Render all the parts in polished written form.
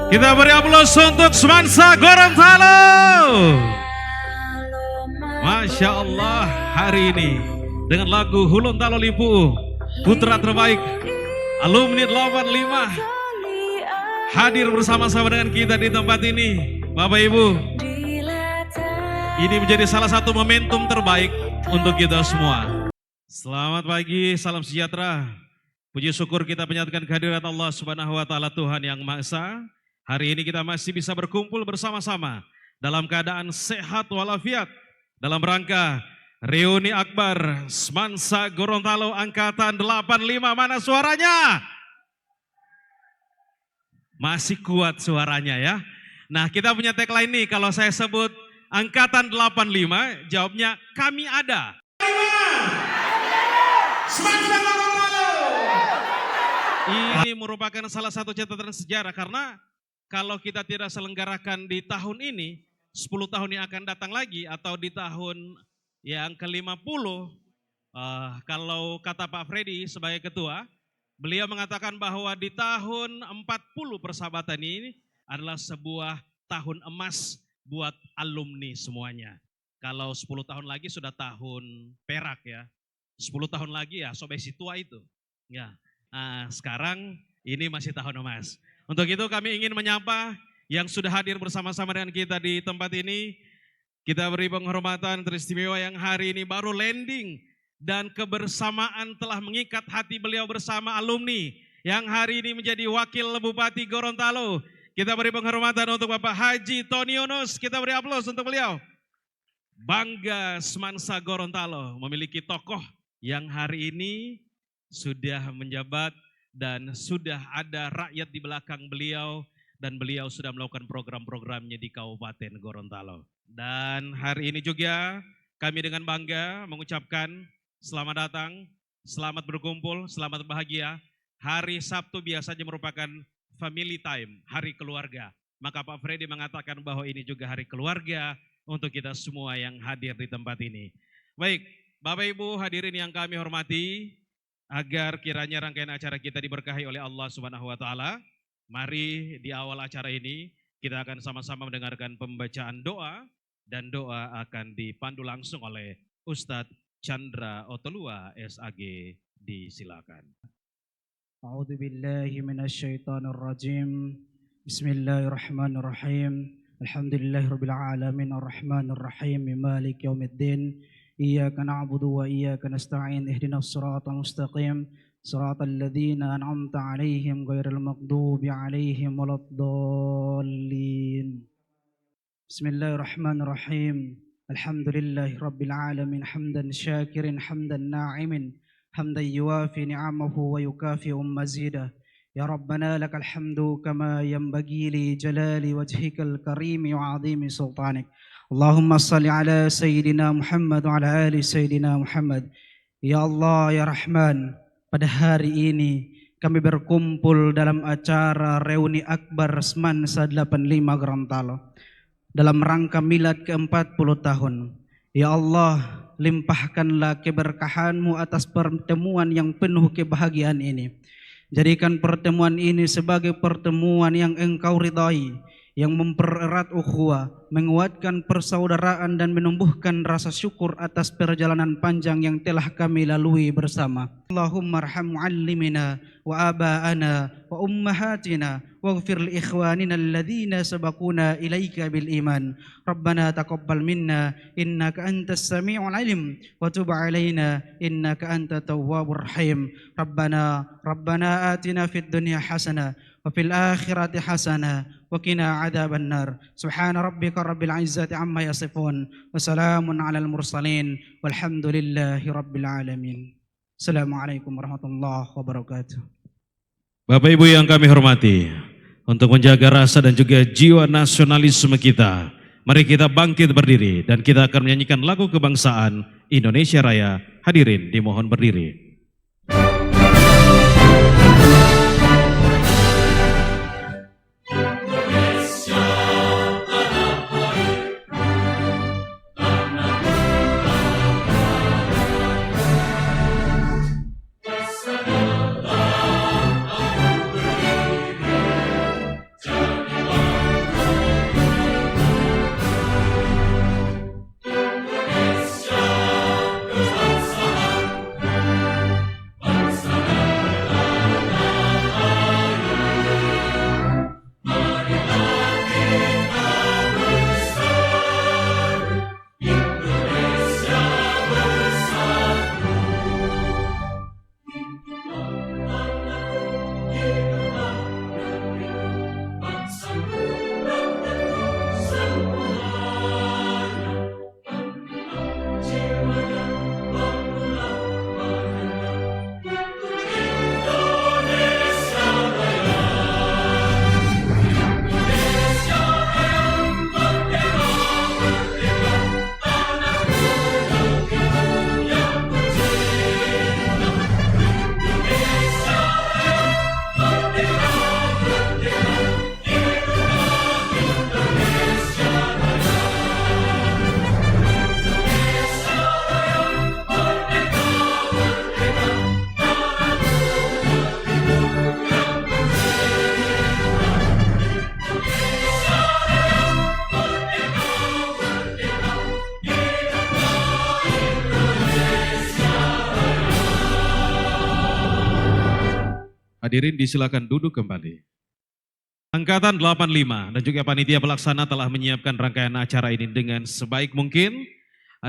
Kita beri aplaus untuk Semansa Gorontalo. Masya Allah, hari ini dengan lagu Hulun Talo Lipu, putra terbaik alumni 85 hadir bersama-sama dengan kita di tempat ini. Bapak Ibu, ini menjadi salah satu momentum terbaik untuk kita semua. Selamat pagi, salam sejahtera. Puji syukur kita menyatakan kehadirat Allah Subhanahu wa taala, Tuhan yang Maha Esa. Hari ini kita masih bisa berkumpul bersama-sama dalam keadaan sehat walafiat dalam rangka reuni akbar Semansa Gorontalo angkatan 85. Mana suaranya? Masih kuat suaranya ya. Nah, kita punya tagline nih, kalau saya sebut angkatan 85, jawabnya kami ada. Semansa Gorontalo. Ini merupakan salah satu catatan sejarah, karena kalau kita tidak selenggarakan di tahun ini, 10 tahun yang akan datang lagi atau di tahun yang ke-50, kalau kata Pak Freddy sebagai ketua, beliau mengatakan bahwa di tahun 40 persahabatan ini adalah sebuah tahun emas buat alumni semuanya. Kalau 10 tahun lagi sudah tahun perak ya, 10 tahun lagi ya sobesi tua itu. Ya, sekarang ini masih tahun emas. Untuk itu kami ingin menyapa yang sudah hadir bersama-sama dengan kita di tempat ini. Kita beri penghormatan teristimewa yang hari ini baru landing dan kebersamaan telah mengikat hati beliau bersama alumni yang hari ini menjadi Wakil Bupati Gorontalo. Kita beri penghormatan untuk Bapak Haji Tony Yunus. Kita beri aplaus untuk beliau. Bangga Semansa Gorontalo memiliki tokoh yang hari ini sudah menjabat dan sudah ada rakyat di belakang beliau, dan beliau sudah melakukan program-programnya di Kabupaten Gorontalo. Dan hari ini juga kami dengan bangga mengucapkan selamat datang, selamat berkumpul, selamat bahagia. Hari Sabtu biasanya merupakan family time, hari keluarga. Maka Pak Freddy mengatakan bahwa ini juga hari keluarga untuk kita semua yang hadir di tempat ini. Baik, Bapak Ibu hadirin yang kami hormati, agar kiranya rangkaian acara kita diberkahi oleh Allah Subhanahu wa taala, mari di awal acara ini kita akan sama-sama mendengarkan pembacaan doa, dan doa akan dipandu langsung oleh Ustadz Chandra Otolua SAG. Disilakan. A'udzu billahi minasyaitonir rajim. Bismillahirrahmanirrahim. Alhamdulillahirabbil alamin arrahmanir rahim maliki yaumiddin. Iyyaka na'budu wa iyyaka nasta'in ihdinas siratal mustaqim siratal ladzina an'amta 'alaihim ghairil maghdubi 'alaihim waladdallin. Bismillahirrahmanirrahim. Alhamdulillahirabbil alamin hamdan syakirin hamdan na'imin hamdan yuwafi ni'amahu wa yukafi'u mazidah. Ya Rabbana lakal hamdu kama yanbaghi li jalali wajhikal karimi wa 'azimi sultanik. Allahumma salli ala Sayyidina Muhammad wa ala ali Sayyidina Muhammad. Ya Allah, Ya Rahman, pada hari ini kami berkumpul dalam acara reuni akbar Semansa 85 Gorontalo dalam rangka milad ke-40 tahun. Ya Allah, limpahkanlah keberkahan-Mu atas pertemuan yang penuh kebahagiaan ini. Jadikan pertemuan ini sebagai pertemuan yang Engkau ridai, yang mempererat ukhuwah, menguatkan persaudaraan dan menumbuhkan rasa syukur atas perjalanan panjang yang telah kami lalui bersama. Allahumma arham muallimina wa aba'ana wa ummahatina waghfir li ikhwanina alladhina sabaquna ilaika bil iman. Rabbana taqabbal minna innaka antas sami'ul alim wa tub 'alaina innaka antat tawwabur rahim. Rabbana atina fid dunya hasanah wa fil akhirati hasanah wa qina adzaban nar. Subhana rabbika rabbil izzati amma yasifun wa salamun 'alal mursalin walhamdulillahi rabbil alamin. Assalamualaikum warahmatullahi wabarakatuh. Bapak Ibu yang kami hormati, untuk menjaga rasa dan juga jiwa nasionalisme kita, mari kita bangkit berdiri dan kita akan menyanyikan lagu kebangsaan Indonesia Raya. Hadirin dimohon berdiri. Hadirin disilakan duduk kembali. Angkatan 85 dan juga panitia pelaksana telah menyiapkan rangkaian acara ini dengan sebaik mungkin.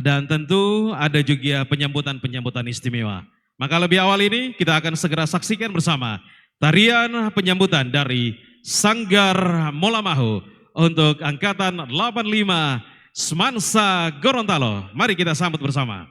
Dan tentu ada juga penyambutan istimewa. Maka lebih awal ini kita akan segera saksikan bersama tarian penyambutan dari Sanggar Molamahu untuk Angkatan 85 Semansa Gorontalo. Mari kita sambut bersama.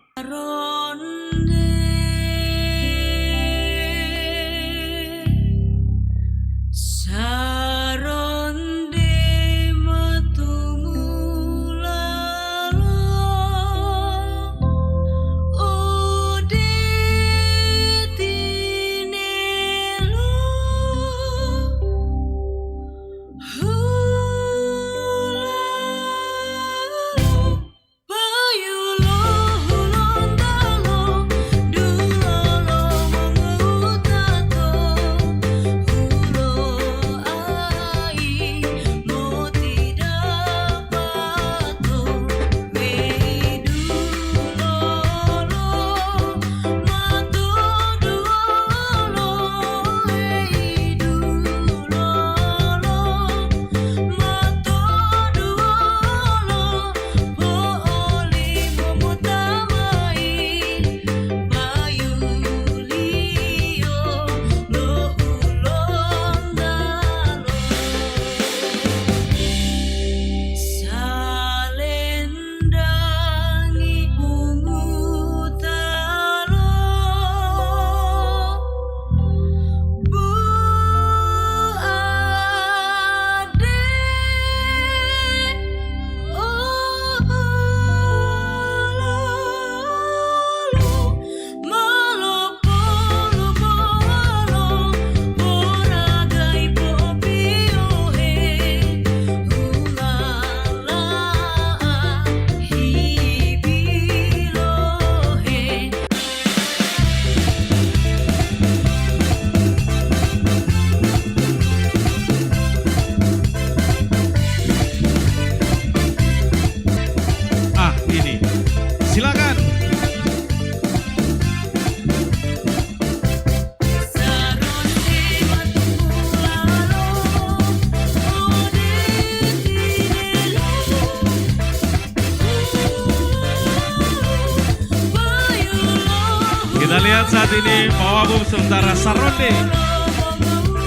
Kita lihat saat ini Pak Wabub sementara Saronde,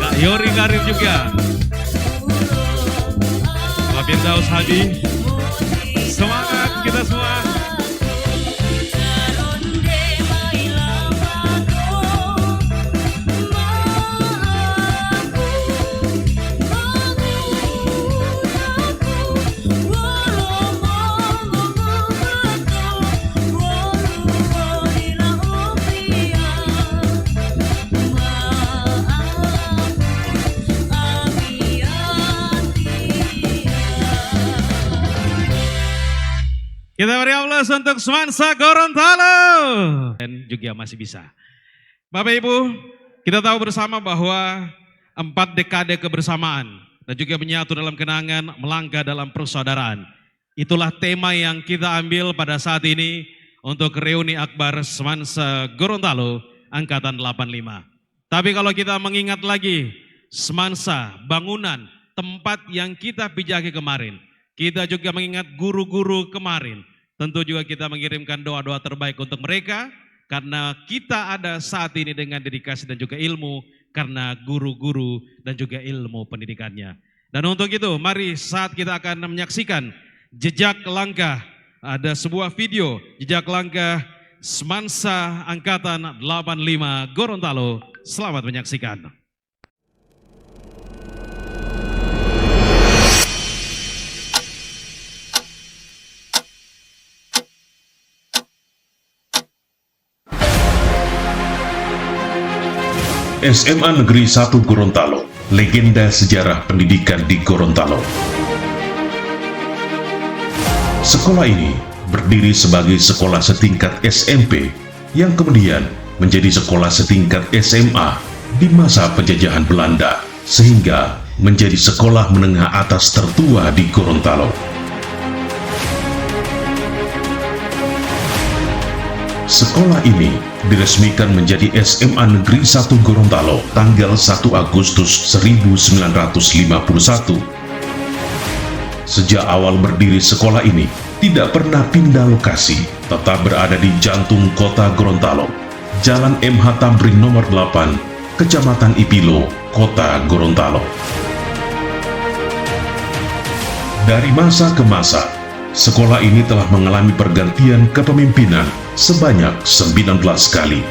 Kak Yori Karim juga, Pak Firdaus Hadi. Semangat kita semua. Kita beri aplaus untuk Semansa Gorontalo. Dan juga masih bisa. Bapak Ibu, kita tahu bersama bahwa 4 dekade kebersamaan dan juga menyatu dalam kenangan, melangkah dalam persaudaraan. Itulah tema yang kita ambil pada saat ini untuk reuni akbar Semansa Gorontalo Angkatan 85. Tapi kalau kita mengingat lagi Semansa, bangunan, tempat yang kita pijaki kemarin. Kita juga mengingat guru-guru kemarin. Tentu juga kita mengirimkan doa-doa terbaik untuk mereka karena kita ada saat ini dengan dedikasi dan juga ilmu karena guru-guru dan juga ilmu pendidikannya. Dan untuk itu mari saat kita akan menyaksikan jejak langkah, ada sebuah video jejak langkah Semansa Angkatan 85 Gorontalo. Selamat menyaksikan. SMA Negeri 1 Gorontalo, legenda sejarah pendidikan di Gorontalo. Sekolah ini berdiri sebagai sekolah setingkat SMP yang kemudian menjadi sekolah setingkat SMA di masa penjajahan Belanda sehingga menjadi sekolah menengah atas tertua di Gorontalo. Sekolah ini diresmikan menjadi SMA Negeri 1 Gorontalo tanggal 1 Agustus 1951. Sejak awal berdiri sekolah ini tidak pernah pindah lokasi, tetap berada di jantung kota Gorontalo, Jalan MH Tamrin nomor 8, Kecamatan Ipilo, Kota Gorontalo. Dari masa ke masa, sekolah ini telah mengalami pergantian kepemimpinan sebanyak 19 kali.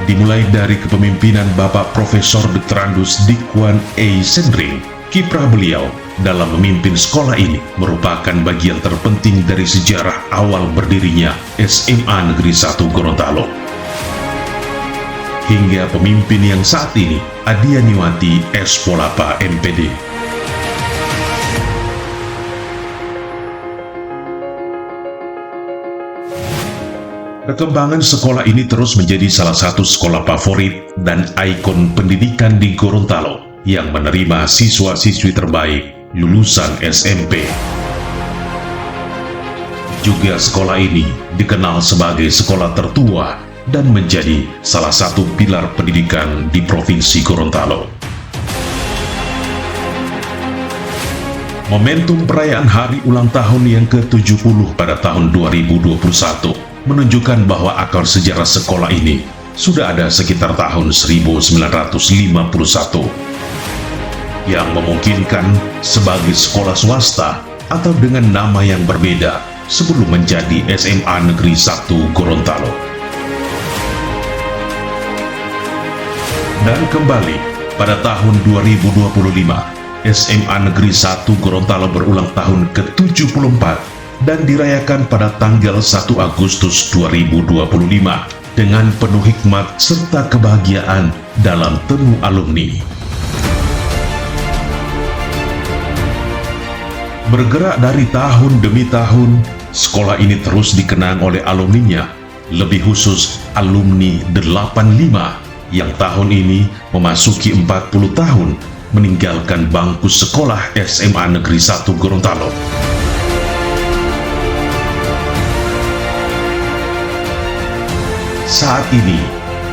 Dimulai dari kepemimpinan Bapak Profesor Dr. Andus Dikwan E. Sendring, kiprah beliau dalam memimpin sekolah ini merupakan bagian terpenting dari sejarah awal berdirinya SMA Negeri 1 Gorontalo. Hingga pemimpin yang saat ini, Adianiwati S. Polapa MPD. Perkembangan sekolah ini terus menjadi salah satu sekolah favorit dan ikon pendidikan di Gorontalo yang menerima siswa-siswi terbaik lulusan SMP. Juga sekolah ini dikenal sebagai sekolah tertua dan menjadi salah satu pilar pendidikan di Provinsi Gorontalo. Momentum perayaan hari ulang tahun yang ke-70 pada tahun 2021 menunjukkan bahwa akar sejarah sekolah ini sudah ada sekitar tahun 1951 yang memungkinkan sebagai sekolah swasta atau dengan nama yang berbeda sebelum menjadi SMA Negeri 1 Gorontalo. Dan kembali pada tahun 2025, SMA Negeri 1 Gorontalo berulang tahun ke-74 dan dirayakan pada tanggal 1 Agustus 2025 dengan penuh hikmat serta kebahagiaan dalam temu alumni. Bergerak dari tahun demi tahun, sekolah ini terus dikenang oleh alumninya, lebih khusus alumni 85 yang tahun ini memasuki 40 tahun meninggalkan bangku sekolah SMA Negeri 1 Gorontalo. Saat ini,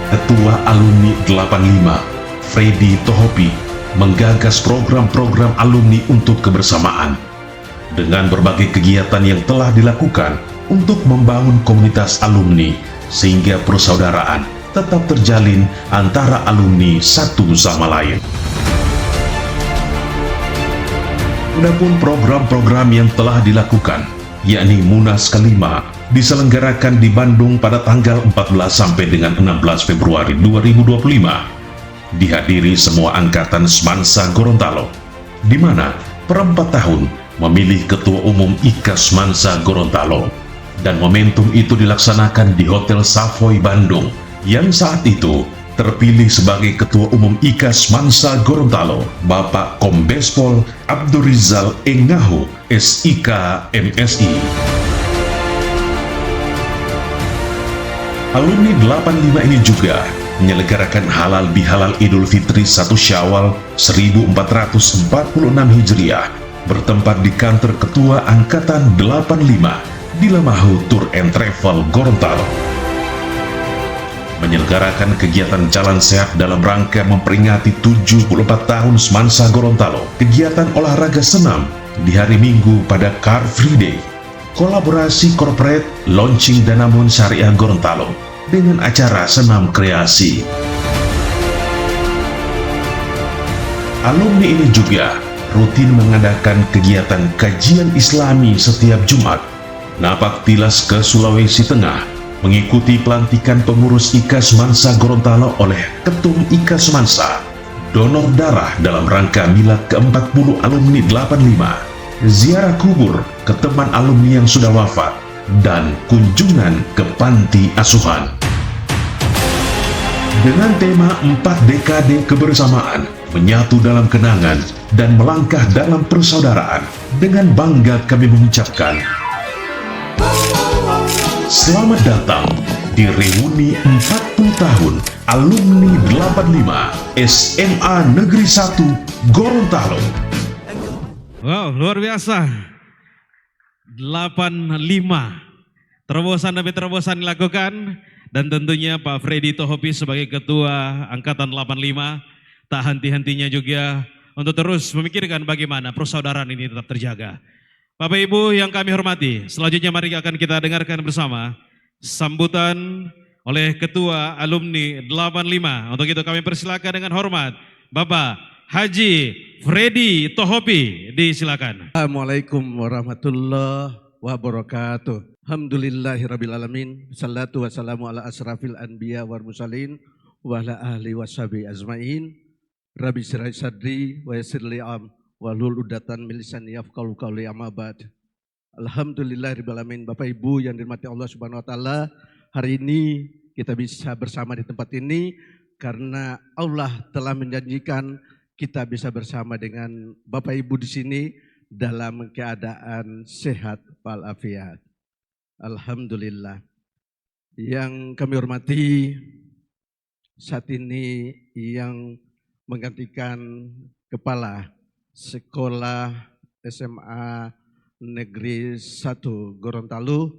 Ketua Alumni 85, Freddy Tohopi, menggagas program-program alumni untuk kebersamaan. Dengan berbagai kegiatan yang telah dilakukan untuk membangun komunitas alumni, sehingga persaudaraan tetap terjalin antara alumni satu sama lain. Adapun program-program yang telah dilakukan, yakni Munas kelima, diselenggarakan di Bandung pada tanggal 14 sampai dengan 16 Februari 2025. Dihadiri semua angkatan Semansa Gorontalo, di mana per 4 tahun memilih Ketua Umum IKA Semansa Gorontalo. Dan momentum itu dilaksanakan di Hotel Savoy Bandung, yang saat itu terpilih sebagai Ketua Umum IKA Semansa Gorontalo, Bapak Kombes Pol Abdurizal Engahu, SIK MSI. Alumni 85 ini juga menyelenggarakan halal bihalal Idul Fitri 1 Syawal 1446 Hijriah bertempat di kantor Ketua Angkatan 85 di Lamahu Tour and Travel Gorontalo. Menyelenggarakan kegiatan jalan sehat dalam rangka memperingati 74 tahun Semansa Gorontalo, kegiatan olahraga senam di hari Minggu pada Car Free Day, kolaborasi corporate launching Danamon Syariah Gorontalo dengan acara senam kreasi. Alumni ini juga rutin mengadakan kegiatan kajian Islami setiap Jumat, napak tilas ke Sulawesi Tengah, mengikuti pelantikan pengurus IKA Semansa Gorontalo oleh Ketum IKA Semansa, donor darah dalam rangka milad ke-40 alumni 85, ziarah kubur ke teman alumni yang sudah wafat, dan kunjungan ke panti asuhan. Dengan tema 4 dekade kebersamaan, menyatu dalam kenangan, dan melangkah dalam persaudaraan, dengan bangga kami mengucapkan selamat datang di reuni 40 tahun alumni 85 SMA Negeri 1 Gorontalo. Wow, luar biasa. 85 Terobosan demi terobosan dilakukan dan tentunya Pak Freddy Tohopi sebagai Ketua Angkatan 85 tak henti-hentinya juga untuk terus memikirkan bagaimana persaudaraan ini tetap terjaga. Bapak Ibu yang kami hormati, selanjutnya mari akan kita dengarkan bersama sambutan oleh Ketua Alumni 85. Untuk itu kami persilakan dengan hormat Bapak Haji Freddy Tohopi, disilakan. Assalamualaikum warahmatullahi wabarakatuh. Alhamdulillahirrabbilalamin. Salatu wassalamu ala asrafil anbiya wal mursalin wa ala ahli washabi azmain. Rabbi sirah sadri wa yassir li am wahlul udatan min lisani yafqahu qawli amma ba'd. Alhamdulillahirrabbilalamin. Bapak Ibu yang dirahmati Allah Subhanahu wa taala, hari ini kita bisa bersama di tempat ini karena Allah telah menjanjikan kita bisa bersama dengan Bapak Ibu di sini dalam keadaan sehat walafiat. Alhamdulillah. Yang kami hormati, saat ini yang menggantikan Kepala Sekolah SMA Negeri 1 Gorontalo,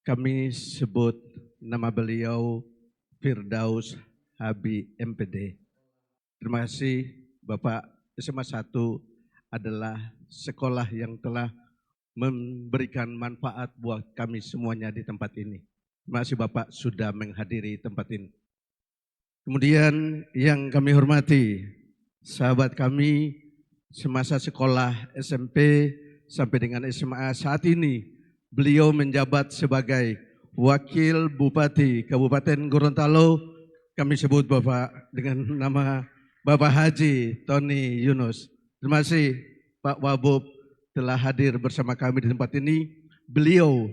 kami sebut nama beliau Firdaus Habi MPD. Terima kasih Bapak. SMA 1 adalah sekolah yang telah memberikan manfaat buat kami semuanya di tempat ini. Terima kasih Bapak sudah menghadiri tempat ini. Kemudian yang kami hormati, sahabat kami semasa sekolah SMP sampai dengan SMA saat ini, beliau menjabat sebagai Wakil Bupati Kabupaten Gorontalo. Kami sebut Bapak dengan nama Bapak Haji Tony Yunus. Terima kasih Pak Wabub telah hadir bersama kami di tempat ini. Beliau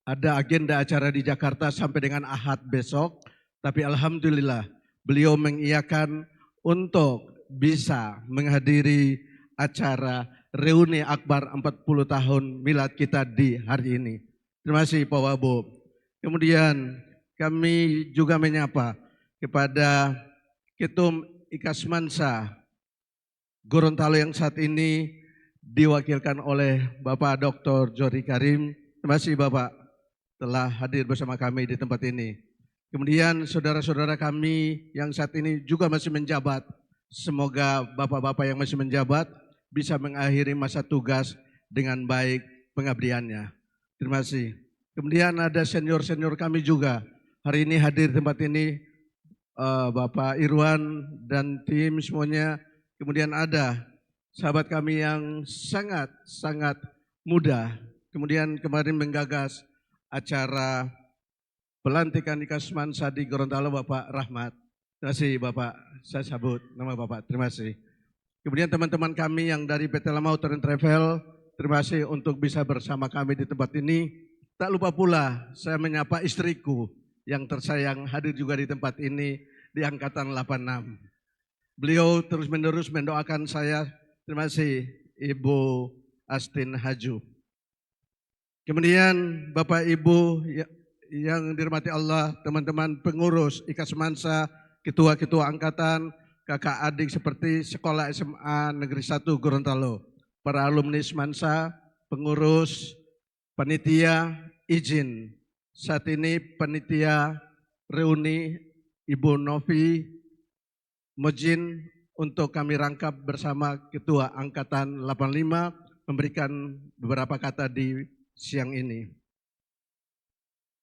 ada agenda acara di Jakarta sampai dengan Ahad besok, tapi alhamdulillah beliau mengiyakan untuk bisa menghadiri acara reuni akbar 40 tahun milad kita di hari ini. Terima kasih Pak Wabub. Kemudian kami juga menyapa kepada Ketum Ikasmansa Gorontalo yang saat ini diwakilkan oleh Bapak Dr. Jori Karim. Terima kasih Bapak telah hadir bersama kami di tempat ini. Kemudian saudara-saudara kami yang saat ini juga masih menjabat, semoga bapak-bapak yang masih menjabat bisa mengakhiri masa tugas dengan baik pengabdiannya. Terima kasih. Kemudian ada senior-senior kami juga hari ini hadir di tempat ini, Bapak Irwan dan tim semuanya. Kemudian ada sahabat kami yang sangat muda, kemudian kemarin menggagas acara pelantikan Ikasmansa di Gorontalo, Bapak Rahmat. Terima kasih Bapak, saya sabut nama Bapak, terima kasih. Kemudian teman-teman kami yang dari PT Lama Motor and Travel, terima kasih untuk bisa bersama kami di tempat ini. Tak lupa pula saya menyapa istriku yang tersayang hadir juga di tempat ini di Angkatan 86. Beliau terus-menerus mendoakan saya. Terima kasih Ibu Astin Haju. Kemudian Bapak Ibu yang dirahmati Allah, teman-teman pengurus Ikasmansa, ketua-ketua angkatan, kakak adik seperti Sekolah SMA Negeri 1 Gorontalo, para alumni Semansa, pengurus, panitia, izin. Saat ini panitia reuni Ibu Novi Mojin untuk kami rangkap bersama Ketua Angkatan 85 memberikan beberapa kata di siang ini.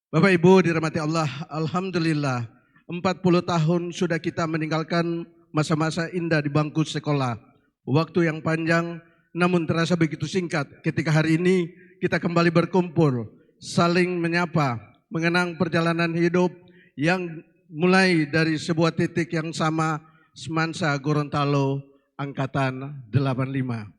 Bapak Ibu dirahmati Allah, alhamdulillah 40 tahun sudah kita meninggalkan masa-masa indah di bangku sekolah. Waktu yang panjang namun terasa begitu singkat ketika hari ini kita kembali berkumpul, saling menyapa, mengenang perjalanan hidup yang mulai dari sebuah titik yang sama, Semansa Gorontalo Angkatan 85.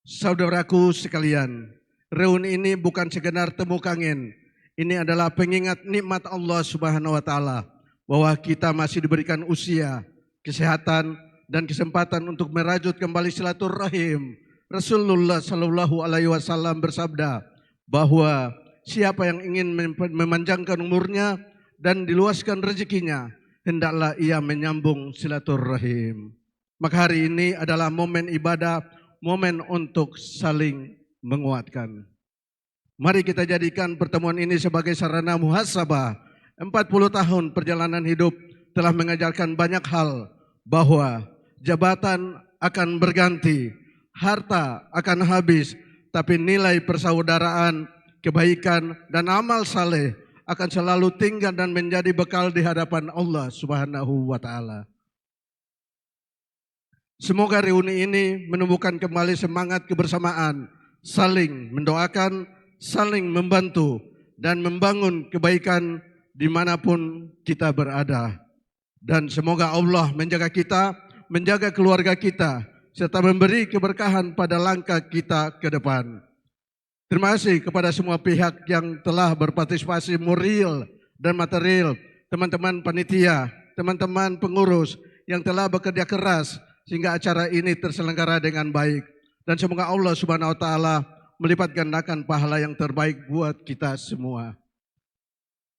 Saudaraku sekalian, reuni ini bukan sekedar temu kangen. Ini adalah pengingat nikmat Allah Subhanahu wa taala bahwa kita masih diberikan usia, kesehatan dan kesempatan untuk merajut kembali silaturahim. Rasulullah Shallallahu alaihi wasallam bersabda bahwa siapa yang ingin memanjangkan umurnya dan diluaskan rezekinya, hendaklah ia menyambung silaturahim. Maka hari ini adalah momen ibadah, momen untuk saling menguatkan. Mari kita jadikan pertemuan ini sebagai sarana muhasabah. 40 tahun perjalanan hidup telah mengajarkan banyak hal, bahwa jabatan akan berganti, harta akan habis, tapi nilai persaudaraan, kebaikan, dan amal saleh akan selalu tinggal dan menjadi bekal di hadapan Allah Subhanahu wa Ta'ala. Semoga reuni ini menumbuhkan kembali semangat kebersamaan, saling mendoakan, saling membantu, dan membangun kebaikan dimanapun kita berada. Dan semoga Allah menjaga kita, menjaga keluarga kita, serta memberi keberkahan pada langkah kita ke depan. Terima kasih kepada semua pihak yang telah berpartisipasi moral dan material, teman-teman panitia, teman-teman pengurus yang telah bekerja keras sehingga acara ini terselenggara dengan baik. Dan semoga Allah Subhanahu wa Ta'ala melipat gandakan pahala yang terbaik buat kita semua.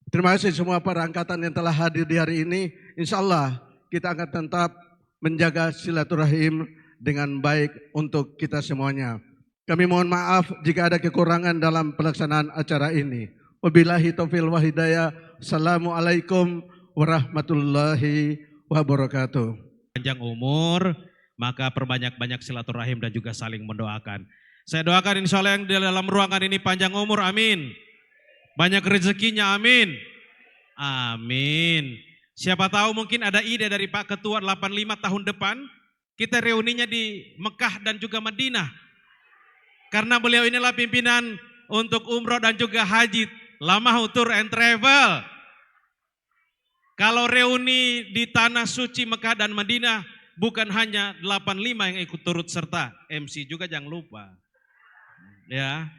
Terima kasih semua para angkatan yang telah hadir di hari ini. Insya Allah kita akan tetap menjaga silaturahim dengan baik untuk kita semuanya. Kami mohon maaf jika ada kekurangan dalam pelaksanaan acara ini. Wabillahi taufiq wal hidayah. Assalamualaikum warahmatullahi wabarakatuh. Panjang umur, maka perbanyak-banyak silaturahim dan juga saling mendoakan. Saya doakan insya Allah yang di dalam ruangan ini panjang umur, amin. Banyak rezekinya, amin. Amin. Siapa tahu mungkin ada ide dari Pak Ketua 85 tahun depan, kita reuninya di Mekah dan juga Madinah. Karena beliau inilah pimpinan untuk umroh dan juga haji, Lamah Tour and Travel. Kalau reuni di tanah suci Mekah dan Madinah, bukan hanya 85 yang ikut turut serta, MC juga jangan lupa. Ya.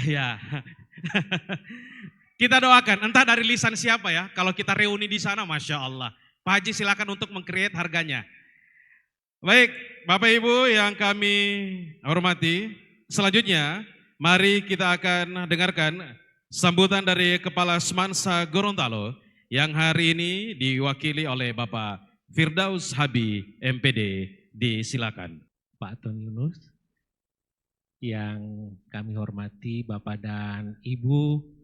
Ya. Kita doakan, entah dari lisan siapa ya, kalau kita reuni di sana, Masya Allah. Pak Haji silakan untuk meng-create harganya. Baik, Bapak Ibu yang kami hormati, selanjutnya mari kita akan dengarkan sambutan dari Kepala Semansa Gorontalo yang hari ini diwakili oleh Bapak Firdaus Habi MPD. Disilakan. Pak Tony Yunus, yang kami hormati Bapak dan Ibu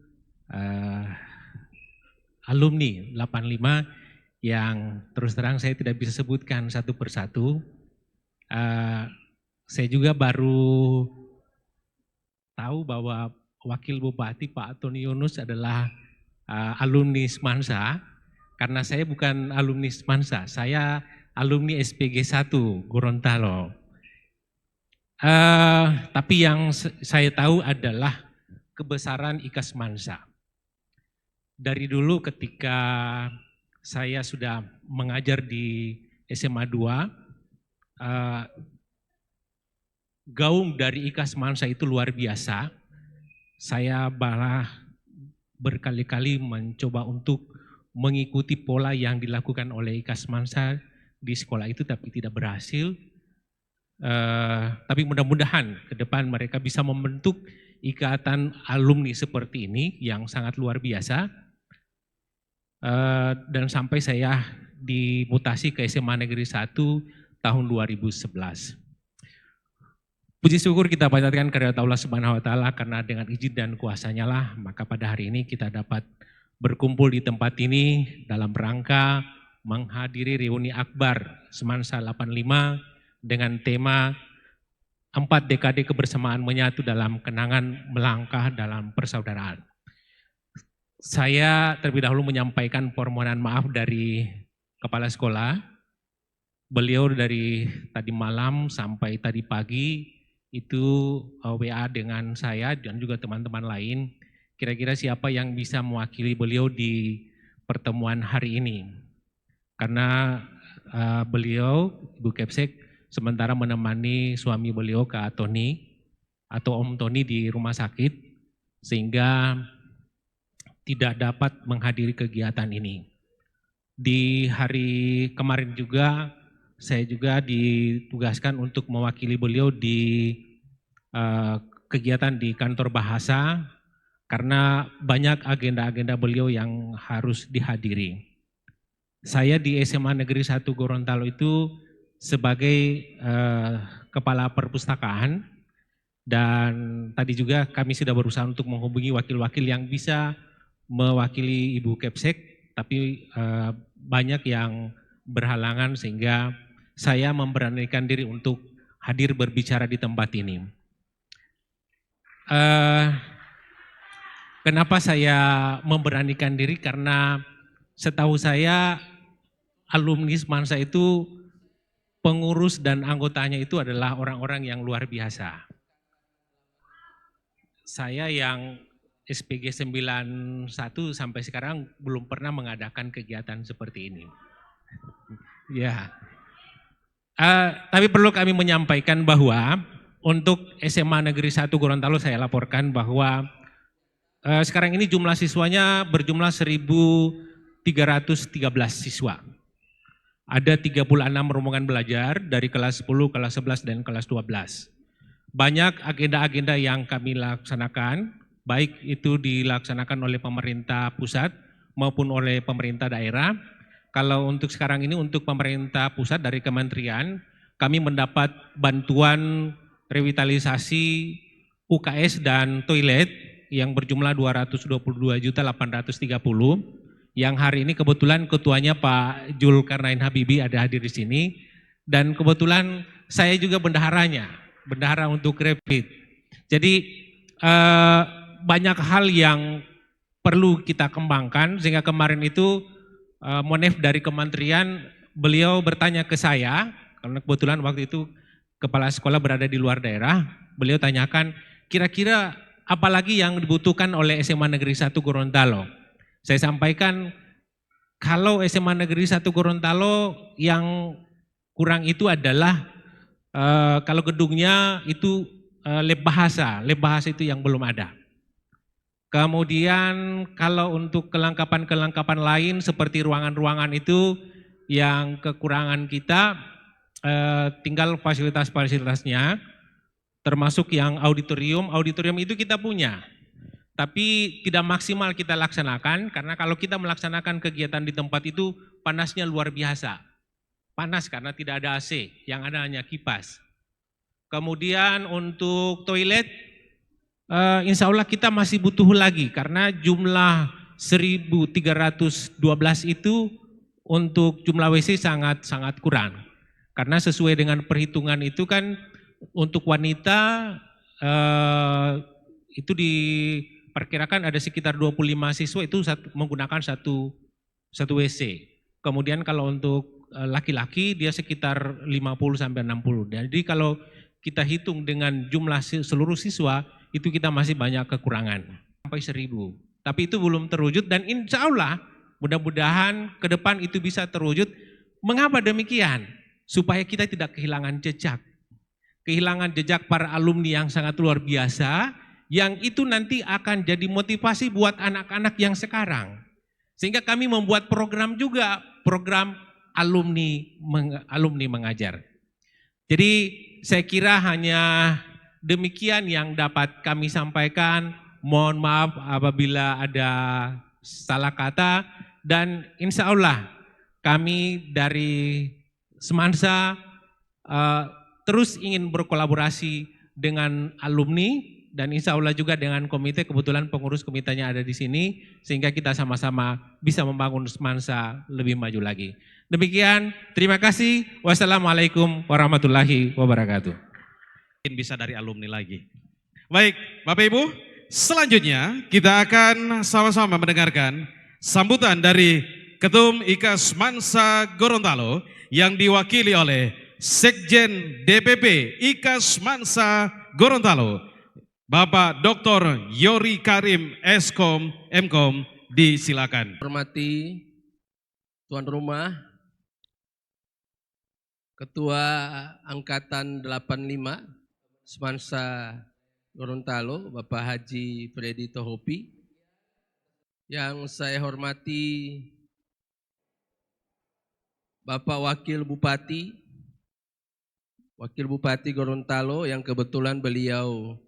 alumni 85 yang terus terang saya tidak bisa sebutkan satu persatu. Saya juga baru tahu bahwa Wakil Bupati Pak Tony Yunus adalah alumni Semansa, karena saya bukan alumni Semansa, saya alumni SPG 1 Gorontalo. Tapi yang saya tahu adalah kebesaran IKA Semansa. Dari dulu ketika saya sudah mengajar di SMA 2, gaung dari IKA Semansa itu luar biasa. Saya malah berkali-kali mencoba untuk mengikuti pola yang dilakukan oleh IKA Semansa di sekolah itu, tapi tidak berhasil. Tapi mudah-mudahan ke depan mereka bisa membentuk ikatan alumni seperti ini yang sangat luar biasa. Dan sampai saya dimutasi ke SMA Negeri 1 tahun 2011. Puji syukur kita panjatkan kehadirat Allah Subhanahu wa Ta'ala, karena dengan izin dan kuasanya lah maka pada hari ini kita dapat berkumpul di tempat ini dalam rangka menghadiri reuni akbar Semansa 85 dengan tema 4 dekade kebersamaan menyatu dalam kenangan melangkah dalam persaudaraan. Saya terlebih dahulu menyampaikan permohonan maaf dari kepala sekolah. Beliau dari tadi malam sampai tadi pagi itu WA dengan saya dan juga teman-teman lain. Kira-kira siapa yang bisa mewakili beliau di pertemuan hari ini. Karena beliau, Ibu Kepsek, sementara menemani suami beliau Kak Tony atau Om Tony di rumah sakit, sehingga tidak dapat menghadiri kegiatan ini. Di hari kemarin juga saya juga ditugaskan untuk mewakili beliau di kegiatan di kantor bahasa, karena banyak agenda-agenda beliau yang harus dihadiri. Saya di SMA Negeri 1 Gorontalo itu sebagai kepala perpustakaan, Dan tadi juga kami sudah berusaha untuk menghubungi wakil-wakil yang bisa mewakili Ibu Kepsek, tapi banyak yang berhalangan sehingga saya memberanikan diri untuk hadir berbicara di tempat ini. Kenapa saya memberanikan diri? Karena setahu saya alumni Semansa itu pengurus dan anggotanya itu adalah orang-orang yang luar biasa. Saya yang SPG 91 sampai sekarang belum pernah mengadakan kegiatan seperti ini. Ya. Tapi perlu kami menyampaikan bahwa untuk SMA Negeri 1 Gorontalo saya laporkan bahwa sekarang ini jumlah siswanya berjumlah 1.313 siswa. Ada 36 rombongan belajar dari kelas 10, kelas 11, dan kelas 12. Banyak agenda-agenda yang kami laksanakan, baik itu dilaksanakan oleh pemerintah pusat maupun oleh pemerintah daerah. Kalau untuk sekarang ini untuk pemerintah pusat dari kementerian, kami mendapat bantuan revitalisasi UKS dan toilet yang berjumlah 222.830, yang hari ini kebetulan ketuanya Pak Julkarnain Habibi ada hadir di sini, dan kebetulan saya juga bendaharanya, bendahara untuk Rapid. Jadi banyak hal yang perlu kita kembangkan, sehingga kemarin itu Monef dari kementerian, beliau bertanya ke saya, karena kebetulan waktu itu kepala sekolah berada di luar daerah, beliau tanyakan kira-kira apalagi yang dibutuhkan oleh SMA Negeri 1 Gorontalo. Saya sampaikan kalau SMA Negeri 1 Gorontalo yang kurang itu adalah kalau gedungnya itu lab bahasa itu yang belum ada. Kemudian kalau untuk kelengkapan-kelengkapan lain seperti ruangan-ruangan itu yang kekurangan kita, tinggal fasilitas-fasilitasnya, termasuk yang auditorium itu kita punya. Tapi tidak maksimal kita laksanakan karena kalau kita melaksanakan kegiatan di tempat itu panasnya luar biasa. Panas karena tidak ada AC, yang ada hanya kipas. Kemudian untuk toilet, insya Allah kita masih butuh lagi karena jumlah 1.312 itu untuk jumlah WC sangat kurang. Karena sesuai dengan perhitungan itu kan untuk wanita itu diperkirakan ada sekitar 25 siswa itu menggunakan satu WC. Kemudian kalau untuk laki-laki dia sekitar 50 sampai 60. Jadi kalau kita hitung dengan jumlah seluruh siswa itu kita masih banyak kekurangan sampai 1.000. Tapi itu belum terwujud dan insya Allah mudah-mudahan ke depan itu bisa terwujud. Mengapa demikian? Supaya kita tidak kehilangan jejak. Kehilangan jejak para alumni yang sangat luar biasa, yang itu nanti akan jadi motivasi buat anak-anak yang sekarang. Sehingga kami membuat program juga, program alumni mengajar. Jadi saya kira hanya demikian yang dapat kami sampaikan. Mohon maaf apabila ada salah kata dan insya Allah kami dari Semansa terus ingin berkolaborasi dengan alumni dan insya Allah juga dengan komite, kebetulan pengurus komitenya ada di sini sehingga kita sama-sama bisa membangun Semansa lebih maju lagi. Demikian, terima kasih. Wassalamualaikum warahmatullahi wabarakatuh. Mungkin bisa dari alumni lagi. Baik, Bapak Ibu, selanjutnya kita akan sama-sama mendengarkan sambutan dari Ketum IKA Semansa Gorontalo yang diwakili oleh Sekjen DPP IKA Semansa Gorontalo, Bapak Dr. Yori Karim Eskom Mkom, disilakan. Hormati tuan rumah, Ketua Angkatan 85 Semansa Gorontalo, Bapak Haji Freddy Tohopi. Yang saya hormati Bapak Wakil Bupati Gorontalo yang kebetulan beliau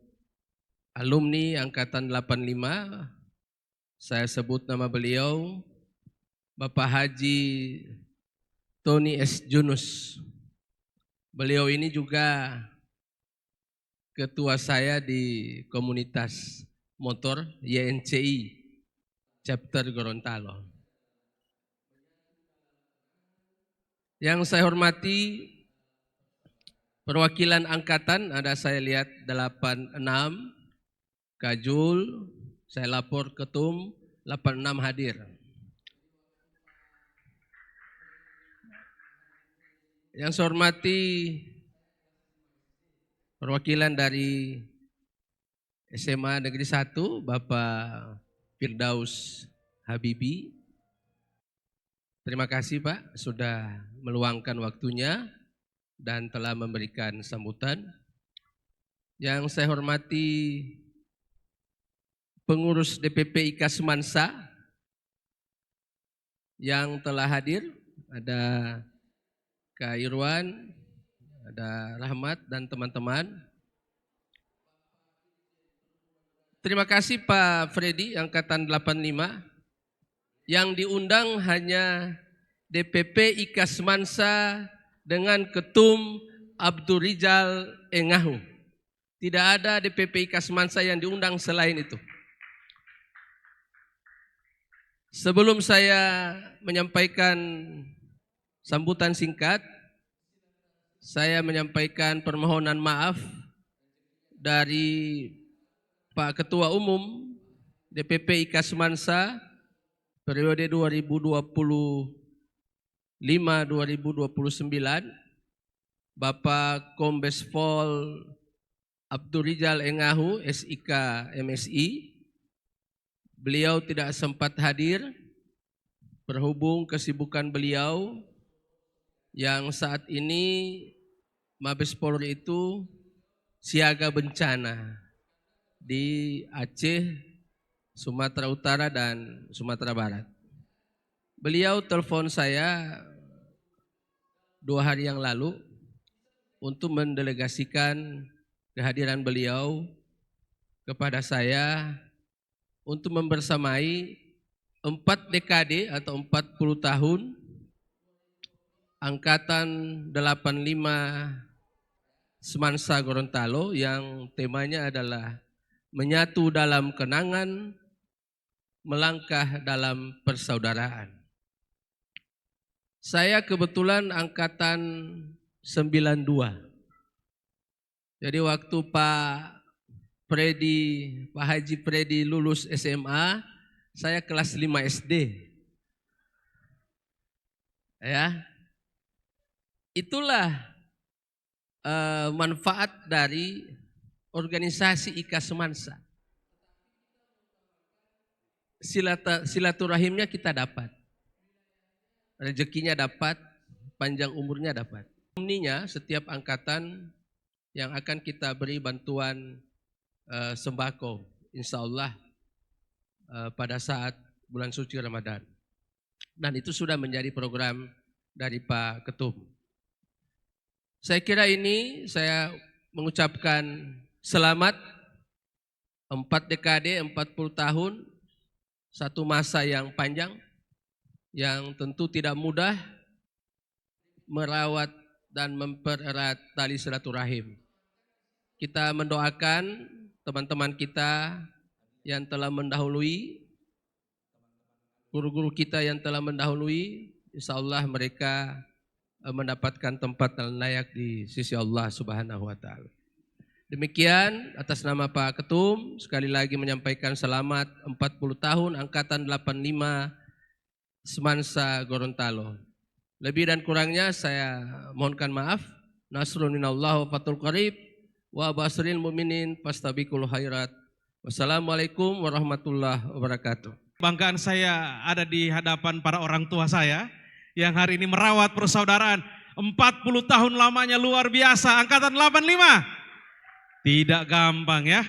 alumni Angkatan 85. Saya sebut nama beliau, Bapak Haji Tony S. Junus. Beliau ini juga ketua saya di komunitas motor YNCI chapter Gorontalo. Yang saya hormati perwakilan angkatan, ada saya lihat 86, Kajul, saya lapor Ketum 86 hadir. Yang saya hormati perwakilan dari SMA Negeri 1, Bapak Firdaus Habibi. Terima kasih Pak sudah meluangkan waktunya dan telah memberikan sambutan. Yang saya hormati pengurus DPP IKA Semansa yang telah hadir, ada Kak Irwan, ada Rahmat dan teman-teman. Terima kasih Pak Freddy, Angkatan 85. Yang diundang hanya DPP IKA Semansa dengan Ketum Abdul Rizal Engahu. Tidak ada DPP IKA Semansa yang diundang selain itu. Sebelum saya menyampaikan sambutan singkat, saya menyampaikan permohonan maaf dari Pak Ketua Umum DPP IKA Semansa periode 2025-2029, Bapak Kombes Pol Abdul Rizal Engahu, SIK MSI. Beliau tidak sempat hadir berhubung kesibukan beliau yang saat ini Mabes Polri itu siaga bencana di Aceh, Sumatera Utara dan Sumatera Barat. Beliau telepon saya 2 hari yang lalu untuk mendelegasikan kehadiran beliau kepada saya untuk membersamai 4 dekade atau 40 tahun Angkatan 85 Semansa Gorontalo yang temanya adalah menyatu dalam kenangan, melangkah dalam persaudaraan. Saya kebetulan angkatan 92. Jadi waktu Pak Haji Freddy lulus SMA, saya kelas 5 SD. Ya. Itulah manfaat dari organisasi IKA Semansa. Silaturahimnya kita dapat, rezekinya dapat, panjang umurnya dapat. Umninya setiap angkatan yang akan kita beri bantuan sembako, insya Allah pada saat bulan suci Ramadan. Dan itu sudah menjadi program dari Pak Ketum. Saya kira ini saya mengucapkan selamat 4 dekade, 40 tahun, satu masa yang panjang, yang tentu tidak mudah merawat dan mempererat tali silaturahim. Kita mendoakan teman-teman kita yang telah mendahului, guru-guru kita yang telah mendahului, insya Allah mereka mendapatkan tempat yang layak di sisi Allah Subhanahu wa Ta'ala. Demikian atas nama Pak Ketum, sekali lagi menyampaikan selamat 40 tahun Angkatan 85 Semansa Gorontalo. Lebih dan kurangnya saya mohonkan maaf. Nasrun minallah wa fathul qarib wa basril mu'minin fastabiqul khairat. Wassalamualaikum warahmatullahi wabarakatuh. Banggaan saya ada di hadapan para orang tua saya yang hari ini merawat persaudaraan 40 tahun lamanya, luar biasa. Angkatan 85. Tidak gampang ya.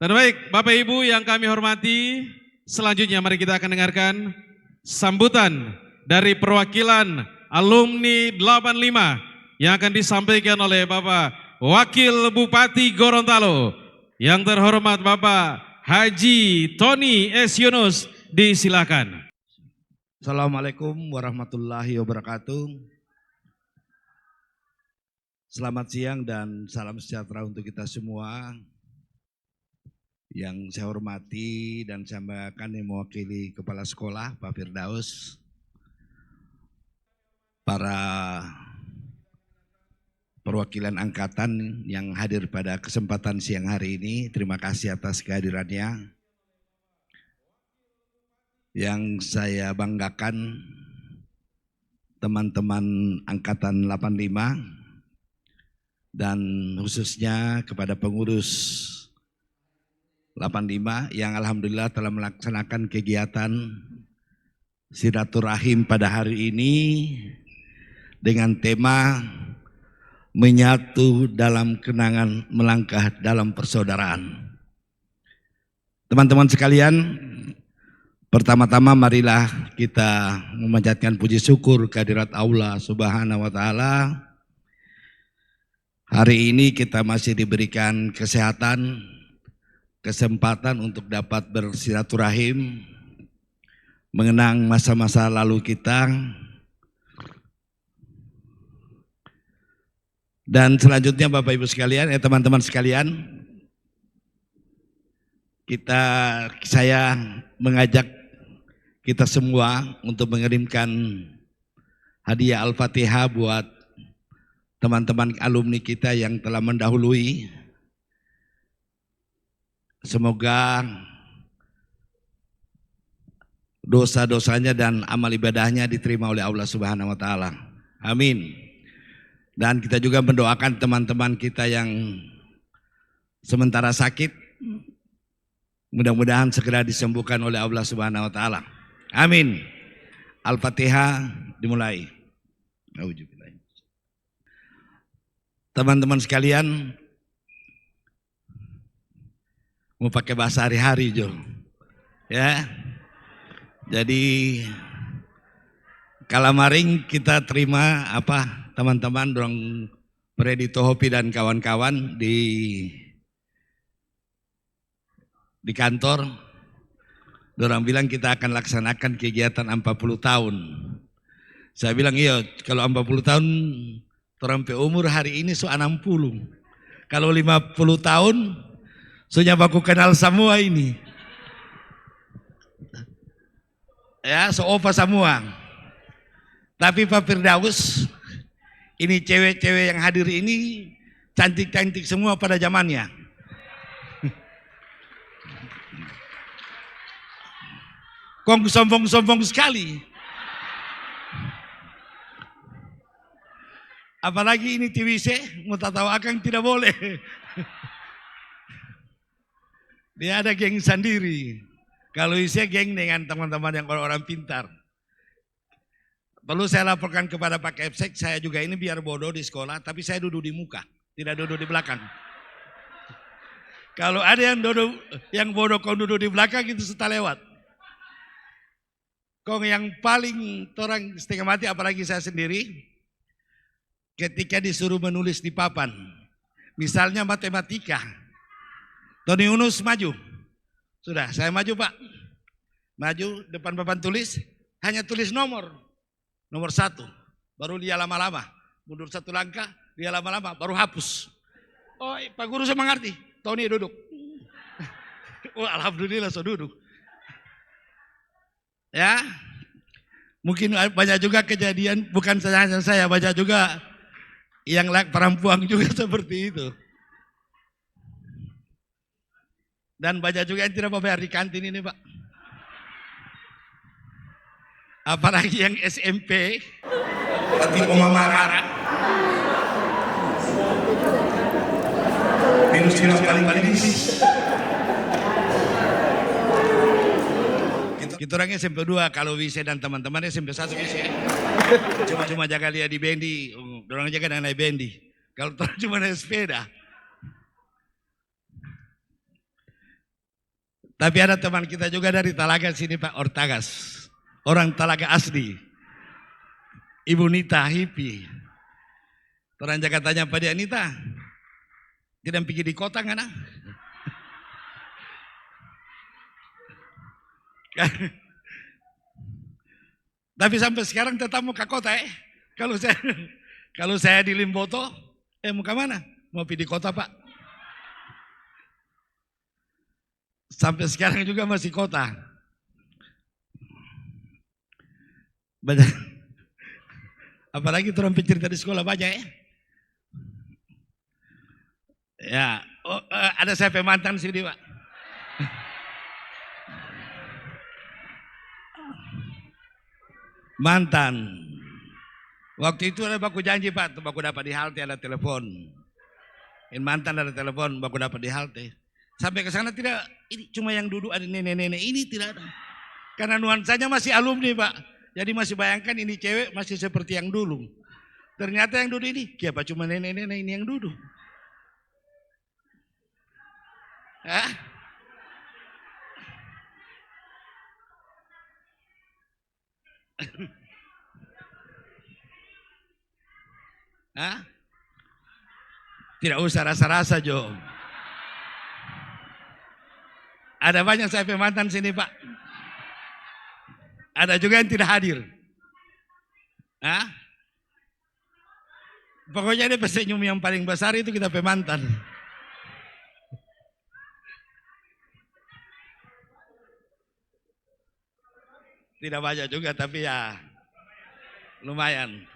Dan baik, Bapak Ibu yang kami hormati, selanjutnya mari kita akan dengarkan sambutan dari perwakilan alumni 85 yang akan disampaikan oleh Bapak Wakil Bupati Gorontalo yang terhormat Bapak Haji Tony S. Yunus. Disilakan. Assalamualaikum warahmatullahi wabarakatuh. Selamat siang dan salam sejahtera untuk kita semua. Yang saya hormati dan saya banggakan yang mewakili Kepala Sekolah Pak Firdaus, para perwakilan angkatan yang hadir pada kesempatan siang hari ini, terima kasih atas kehadirannya. Yang saya banggakan teman-teman angkatan 85 dan khususnya kepada pengurus 85 yang alhamdulillah telah melaksanakan kegiatan silaturahim pada hari ini dengan tema menyatu dalam kenangan melangkah dalam persaudaraan. Teman-teman sekalian, pertama-tama marilah kita memanjatkan puji syukur kehadirat Allah Subhanahu wa taala. Hari ini kita masih diberikan kesehatan, kesempatan untuk dapat bersilaturahim, mengenang masa-masa lalu kita. Dan selanjutnya Bapak Ibu sekalian, teman-teman sekalian, saya mengajak kita semua untuk mengirimkan hadiah Al-Fatihah buat teman-teman alumni kita yang telah mendahului. Semoga dosa-dosanya dan amal ibadahnya diterima oleh Allah Subhanahu wa taala. Amin. Dan kita juga mendoakan teman-teman kita yang sementara sakit, mudah-mudahan segera disembuhkan oleh Allah Subhanahu wa taala. Amin. Al-Fatihah dimulai. Auzubillah. Teman-teman sekalian, mau pakai bahasa hari-hari Jo, ya. Jadi kalamaring kita terima teman-teman dorong Predito Hopi dan kawan-kawan di kantor. Dorang bilang kita akan laksanakan kegiatan 40 tahun. Saya bilang iya, kalau 40 tahun sampai umur hari ini 60. Kalau 50 tahun sudah aku kenal semua ini. Ya, seopa semua. Tapi Pak Firdaus, ini cewek-cewek yang hadir ini cantik-cantik semua pada zamannya. Kok sombong-sombong sekali. Apalagi ini TWC, mau tahu akan tidak boleh. Dia ada geng sendiri. Kalau saya geng dengan teman-teman yang orang-orang pintar. Perlu saya laporkan kepada Pak Kepsek, saya juga ini biar bodoh di sekolah, tapi saya duduk di muka, tidak duduk di belakang. Kalau ada yang bodoh kau duduk di belakang itu sudah lewat. Kau yang paling orang setengah mati, apalagi saya sendiri, ketika disuruh menulis di papan, misalnya matematika, Tony Yunus maju, sudah saya maju Pak, maju depan papan tulis, hanya tulis nomor 1, baru dia lama-lama, mundur 1 langkah, dia lama-lama, baru hapus. Oh Pak Guru saya mengerti, Tony duduk. Oh alhamdulillah saya duduk. Ya, mungkin banyak juga kejadian, bukan hanya saya, banyak juga yang perempuan juga seperti itu. Dan banyak juga yang tidak membayar di kantin ini Pak. Apalagi yang SMP, seperti Oma Marara. Minus paling kritis. Kita orang SMP 2, kalau Wise dan teman-teman SMP 1 Wise. Cuma jaga dia di bendi, orang jaga dengan naik bendi. Kalau cuma naik sepeda. Tapi ada teman kita juga dari Talaga sini Pak Ortagas. Orang Talaga asli. Ibu Nita Hipi. Orang Jakarta tanya pada Nita, tidak pergi di kota nggak nah? Tapi sampai sekarang tetap mau ke kota Kalau saya di Limboto, Mau ke mana? Mau pergi di kota Pak. Sampai sekarang juga masih kota. Banyak. Apalagi orang pencerita di sekolah banyak ya. Ya, ada saya mantan sini Pak. Mantan. Waktu itu ada baku janji Pak, baku dapat di halte ada telepon. Mantan ada telepon, baku dapat di halte. Sampai ke sana tidak, ini cuma yang duduk ada nenek-nenek, ini tidak ada. Karena nuansanya masih alumni Pak. Jadi masih bayangkan ini cewek masih seperti yang dulu. Ternyata yang duduk ini, siapa cuma nenek-nenek ini yang duduk. Hah? Hah? Tidak usah rasa-rasa Jo. Ada banyak saya mantan sini Pak. Ada juga yang tidak hadir. Hah? Pokoknya ada pesenyum yang paling besar itu kita mantan. Tidak banyak juga tapi ya lumayan.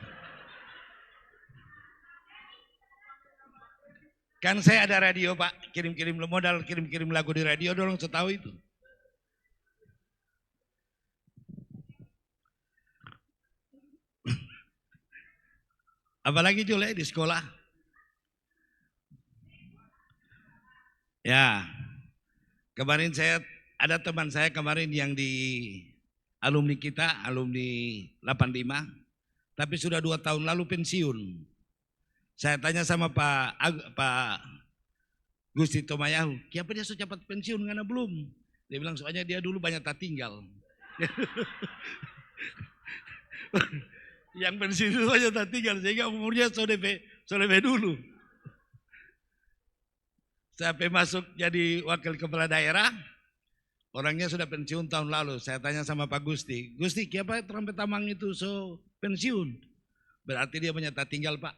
Kan saya ada radio Pak, kirim-kirim modal, kirim-kirim lagu di radio, dorong setahu itu. Apalagi Jule di sekolah. Ya, kemarin ada teman saya kemarin yang di alumni kita, alumni 85, tapi sudah 2 tahun lalu pensiun. Saya tanya sama Pak Gusti Tomayahu, kenapa dia so cepat pensiun karena belum? Dia bilang soalnya dia dulu banyak tak tinggal. Yang pensiun itu banyak tak tinggal sehingga umurnya so lebih dulu. Sampai masuk jadi wakil kepala daerah, orangnya sudah pensiun tahun lalu. Saya tanya sama Pak Gusti, Gusti kenapa Trompet Tamang itu so pensiun? Berarti dia banyak tak tinggal Pak.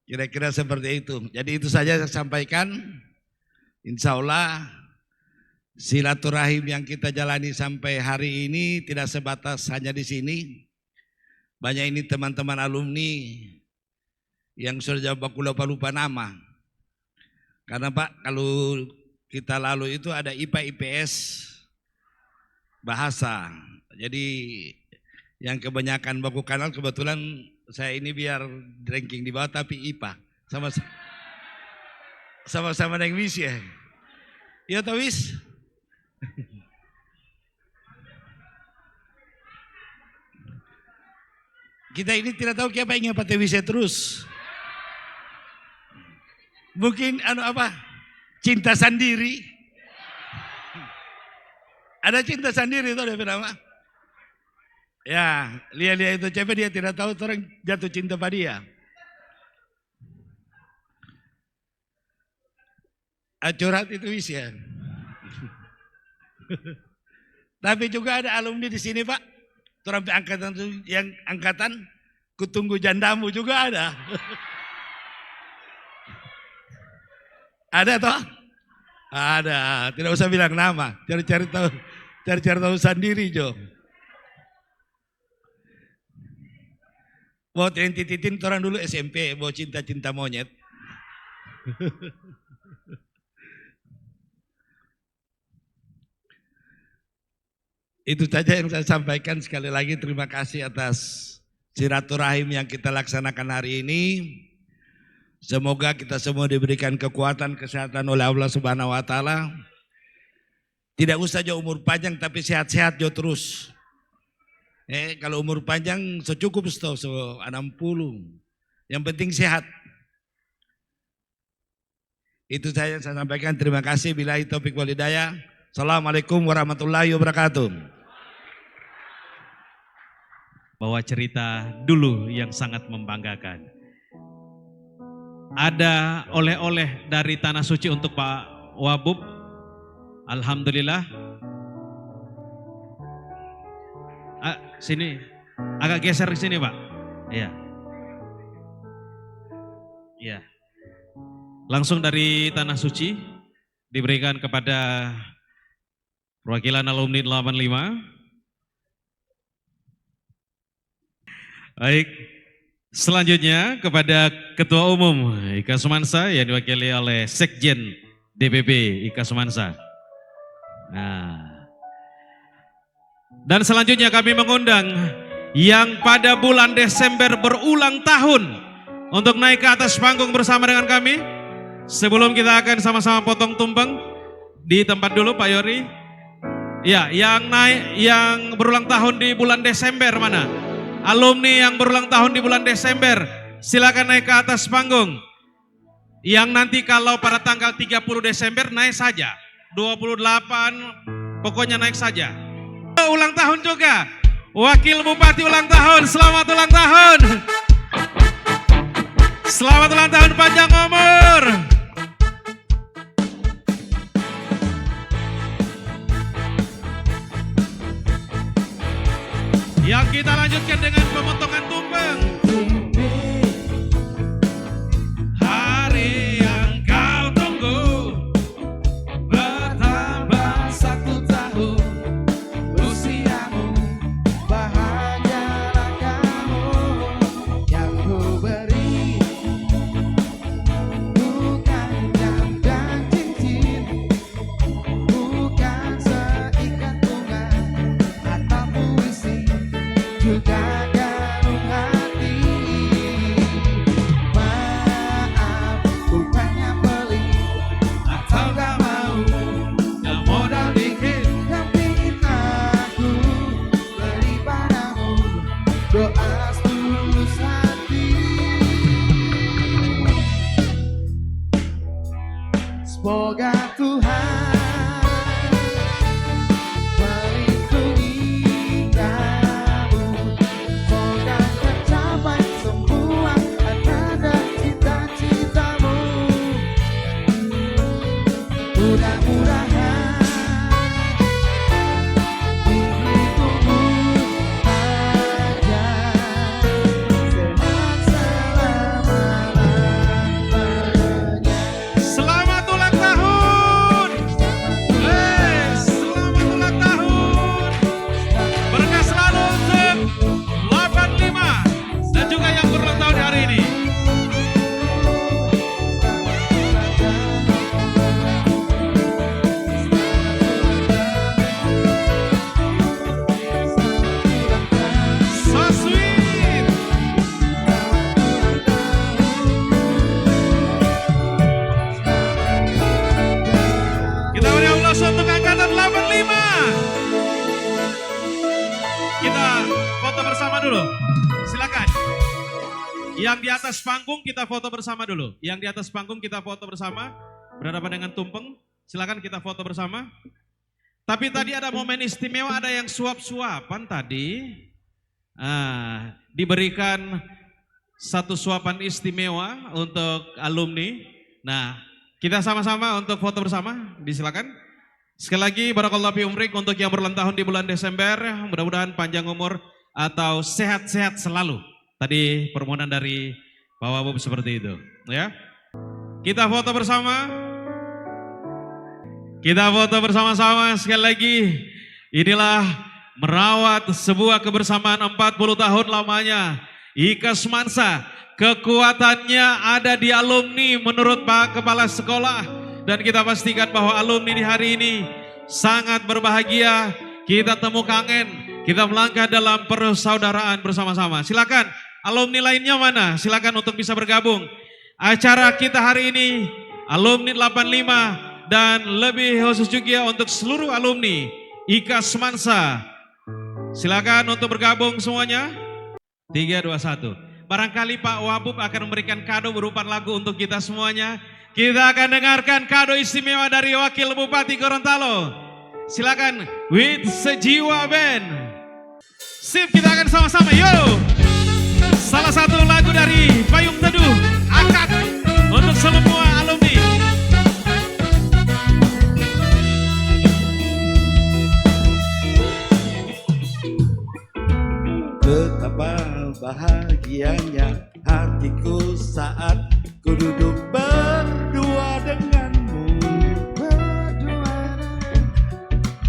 Kira-kira seperti itu. Jadi itu saja saya sampaikan. Insya Allah silaturahim yang kita jalani sampai hari ini tidak sebatas hanya di sini. Banyak ini teman-teman alumni yang sudah baku lupa nama. Karena Pak kalau kita lalu itu ada IPA IPS bahasa. Jadi yang kebanyakan baku kanal kebetulan saya ini biar ranking di bawah tapi IPA sama-sama dengan Wis ya. Iya toh Wis? Kita ini tidak tahu siapa ingin pakai Wis terus. Mungkin cinta sendiri. Ada cinta sendiri itu ada nama. Ya, lihat itu cewek dia tidak tahu orang jatuh cinta pada dia. Curhat itu Wis ya. Tapi juga ada alumni di sini Pak. Orang angkatan yang angkatan kutunggu jandamu juga ada. Ada toh? Ada. Tidak usah bilang nama. Cari-cari tahu sendiri Jo. Mau titin orang dulu SMP, mau cinta-cinta monyet. Itu saja yang saya sampaikan. Sekali lagi terima kasih atas silaturahim yang kita laksanakan hari ini. Semoga kita semua diberikan kekuatan, kesehatan oleh Allah Subhanahu wa taala. Tidak usah jauh umur panjang tapi sehat-sehat jauh terus. Kalau umur panjang secukup 60. Yang penting sehat. Itu saya sampaikan. Terima kasih. Billahi taufik wal hidayah. Assalamualaikum warahmatullahi wabarakatuh. Bawa cerita dulu yang sangat membanggakan. Ada oleh-oleh dari Tanah Suci untuk Pak Wabub. Alhamdulillah. Sini, agak geser ke sini Pak. Iya. Ya. Langsung dari Tanah Suci diberikan kepada perwakilan alumni 85. Baik. Selanjutnya kepada Ketua Umum IKA Sumansa yang diwakili oleh Sekjen DPP IKA Sumansa. Nah. Dan selanjutnya kami mengundang yang pada bulan Desember berulang tahun untuk naik ke atas panggung bersama dengan kami. Sebelum kita akan sama-sama potong tumpeng di tempat dulu Pak Yori. Ya, yang berulang tahun di bulan Desember mana? Alumni yang berulang tahun di bulan Desember, silakan naik ke atas panggung. Yang nanti kalau pada tanggal 30 Desember naik saja. 28 pokoknya naik saja. Ulang tahun juga. Wakil Bupati ulang tahun, selamat ulang tahun. Selamat ulang tahun, panjang umur. Yang kita lanjutkan dengan pemotongan tumpeng. Hari yang kau tunggu bertambah 1 tahun usiamu, Bahagialah kamu yang ku beri, bukan jam dan cincin, bukan seikat bunga atau puisi, juga gantung hati. Maaf, bukannya pelit atau gak mau, yang modal dikit. yang pingin aku beri padamu doa setulus hati. Semoga Tuhan melindungi kamu, semoga tercapai semua angan dan cita-citamu. Mudah-mudahan hidupmu panjang, sehat selama-lamanya. Selamat ulang tahun. Selamat ulang tahun. Berkah selalu untuk 85 dan juga yang berulang tahun hari ini. So sweet. Kita beri aplaus untuk angkatan 85. Kita foto bersama dulu. Silakan. Yang di atas panggung kita foto bersama dulu. Yang di atas panggung kita foto bersama. Berhadapan dengan tumpeng. Silakan kita foto bersama. Tapi tadi ada momen istimewa, ada yang suap-suapan tadi. Diberikan satu suapan istimewa untuk alumni. Nah, kita sama-sama untuk foto bersama, disilakan. Sekali lagi, barakallahu fi umrik untuk yang berulang tahun di bulan Desember. Mudah-mudahan panjang umur atau sehat-sehat selalu. Tadi permohonan dari Pak Wabub seperti itu. Ya, kita foto bersama. Kita foto bersama-sama sekali lagi. Inilah merawat sebuah kebersamaan 40 tahun lamanya. IKA Sumansa, kekuatannya ada di alumni menurut Pak Kepala Sekolah. Dan kita pastikan bahwa alumni di hari ini sangat berbahagia. Kita temu kangen, kita melangkah dalam persaudaraan bersama-sama. Silakan alumni lainnya mana? Silakan untuk bisa bergabung. Acara kita hari ini alumni 85 dan lebih khusus juga untuk seluruh alumni IKA Sumansa. Silakan untuk bergabung semuanya. 3, 2, 1. Barangkali Pak Wabub akan memberikan kado berupa lagu untuk kita semuanya. Kita akan dengarkan kado istimewa dari Wakil Bupati Gorontalo. Silakan with Sejiwa Band. Sip, kita akan sama-sama. Yo. Salah satu lagu dari Payung Teduh, Akad untuk semua alumni. Betapa bahagianya hatiku saat ku ku duduk berdua denganmu,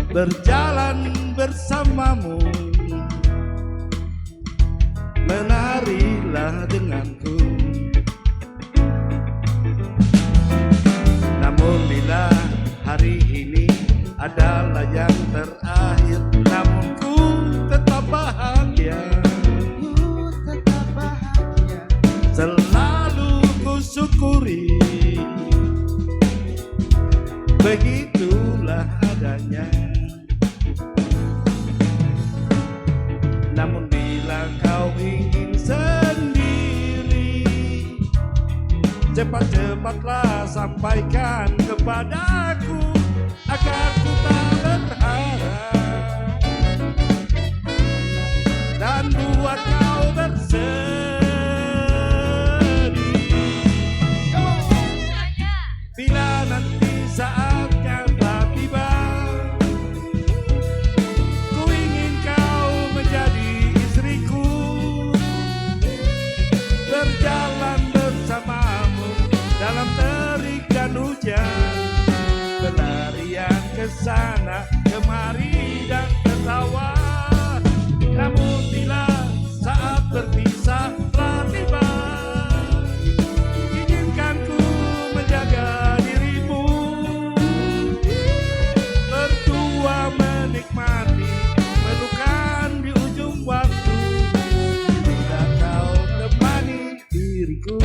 berjalan bersamamu, menarilah denganku. Namun bila hari ini adalah yang terakhir, namun ku tetap bahagia, selalu ku syukuri, begitulah adanya. Namun bila kau ingin sendiri, cepat-cepatlah sampaikan kepadaku, agar ku tak berharap dan buat kau bersedih. Bila nanti saatnya telah tiba, ku ingin kau menjadi istriku, berjalan bersamamu dalam terik dan hujan, berlarian ke sana kemari dan tertawa. Namun bila saat berpisah telah tiba, izinkan ku menjaga dirimu, berdua menikmati pelukan di ujung waktu, bila kau temani diriku.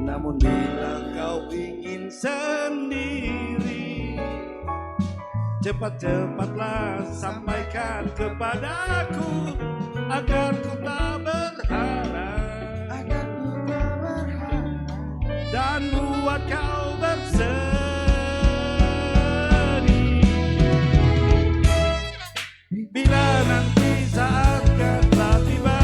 Namun bila kau ingin sendiri, cepat-cepatlah sampaikan kepadaku, agar ku tak berharap dan buat kau bersedih. Bila nanti saatnya telah tiba,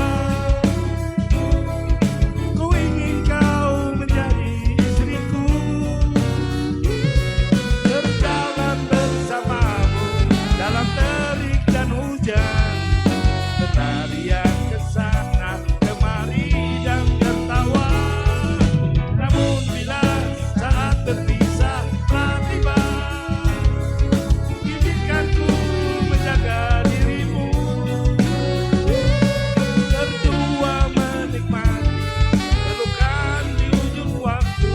ku ingin kau menjadi istriku, berjalan bersamamu dalam terik dan hujan, berlarian ke sana kemari dan tertawa. Namun bila saat berpisah telah tiba, izinkan ku menjaga dirimu, berdua menikmati pelukan di ujung waktu,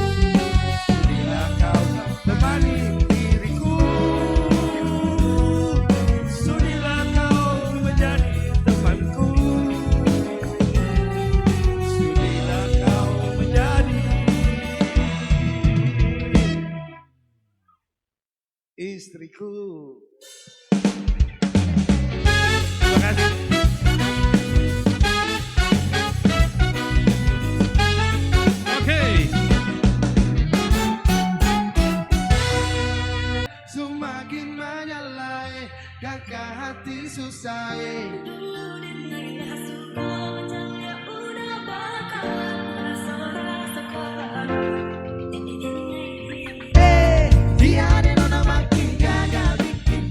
bila kau temani diriku, sudilah kau menjadi temanku, sudilah kau menjadi istriku. Terima kasih. Oke. Semakin menyalai kakak hati susah. Dia ada nona makin gagal bikin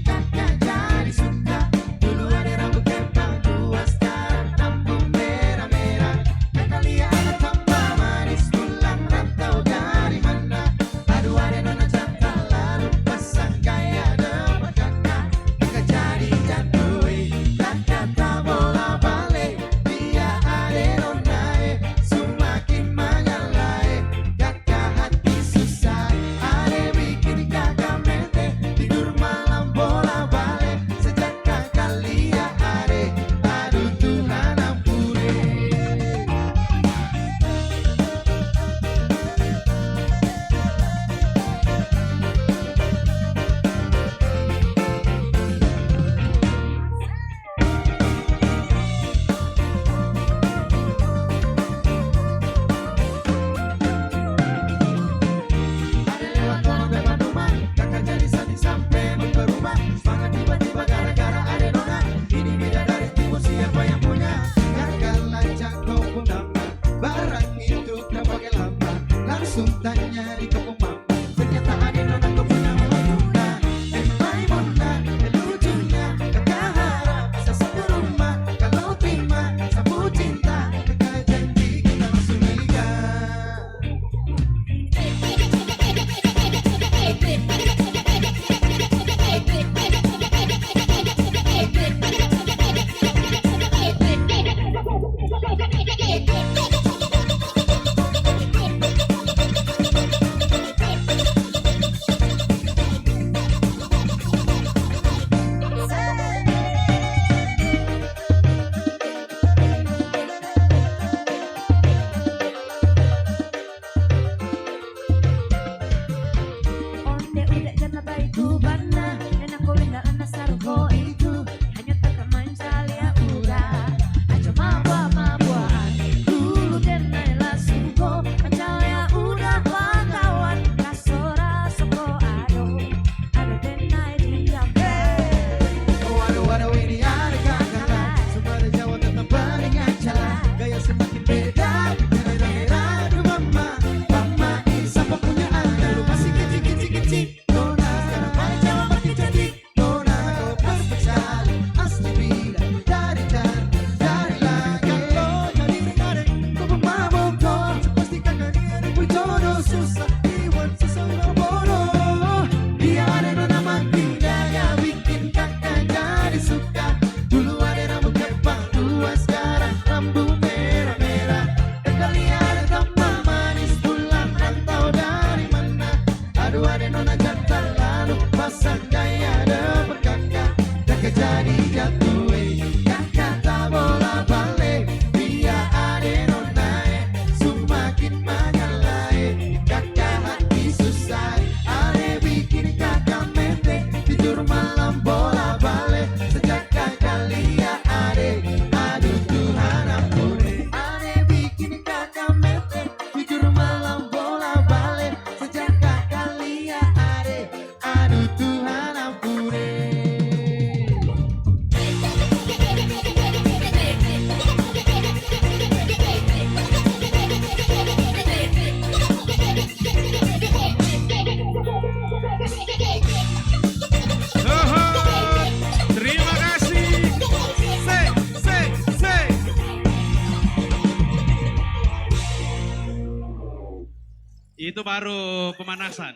Itu baru pemanasan.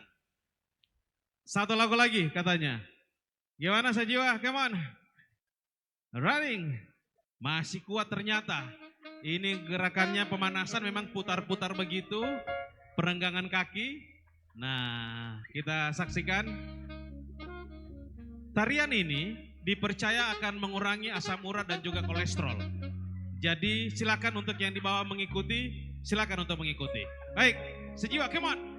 Satu lagu lagi katanya. Gimana Sajiwa? Come on. Running. Masih kuat ternyata. Ini gerakannya pemanasan memang putar-putar begitu. Perenggangan kaki. Nah, kita saksikan. Tarian ini dipercaya akan mengurangi asam urat dan juga kolesterol. Jadi silakan untuk yang di bawah mengikuti, silakan untuk mengikuti. Baik, Sajiwa, come on.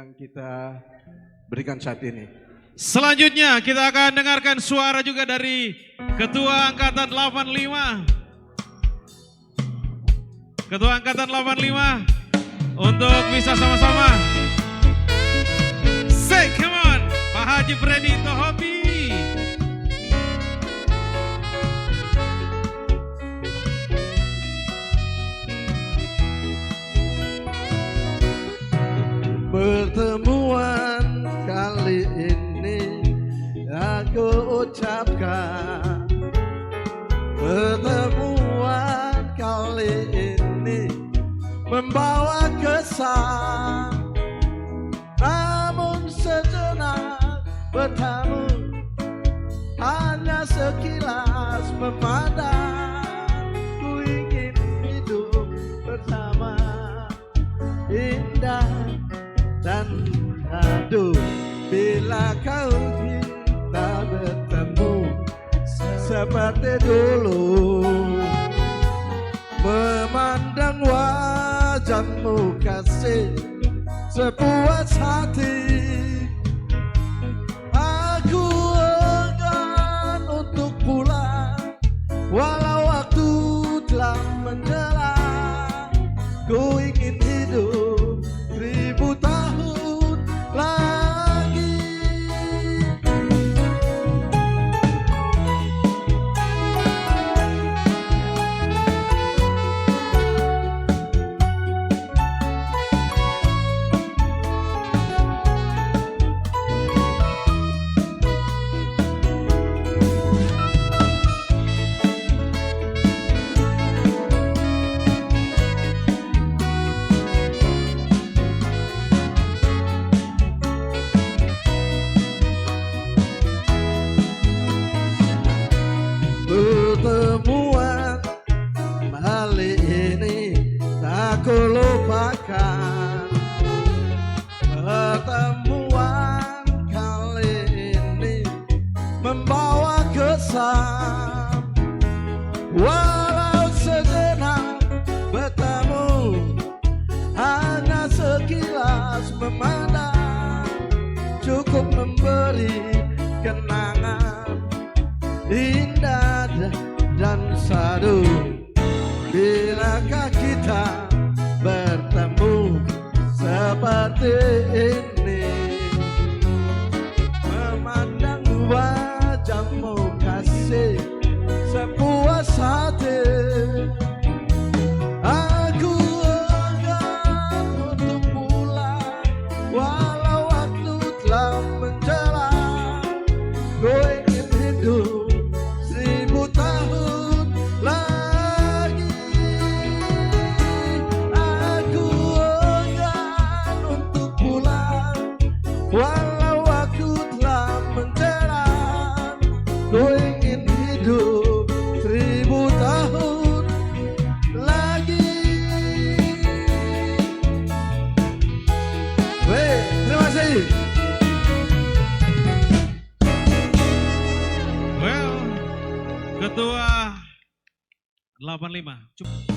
yang kita berikan saat ini. Selanjutnya kita akan dengarkan suara juga dari Ketua Angkatan 85. Ketua Angkatan 85 untuk bisa sama-sama. Say come on, Pak Haji Freddy Tohobi. Pertemuan kali ini aku ucapkan, pertemuan kali ini membawa kesan namun sejenak bertemu, hanya sekilas memandang. Ku ingin hidup bersama, indah dan aduh, bila kau kita bertemu seperti dulu, memandang wajahmu kasih sepuas hati. Aku enggan untuk pulang, walau waktu telah menjelang. Ku ingin hidup 1000 tahun lagi. Pertemuan kali ini tak ku lupakan. Pertemuan kali ini membawa kesan, walau sejenak bertemu, hanya sekilas memandang, cukup memberi kenangan indah dan sadu. Bilakah kita bertemu seperti ini, memandang wajahmu kasih sepuas hati. Aku enggan untuk pulang, walau waktu telah menjelang. Ku ingin hidup 1000 tahun lagi. Aku enggan untuk pulang, walau waktu telah menjelang. Ku ingin hidup 1000 tahun lagi. Baik, terima kasih. Well, Ketua 85. Cukup.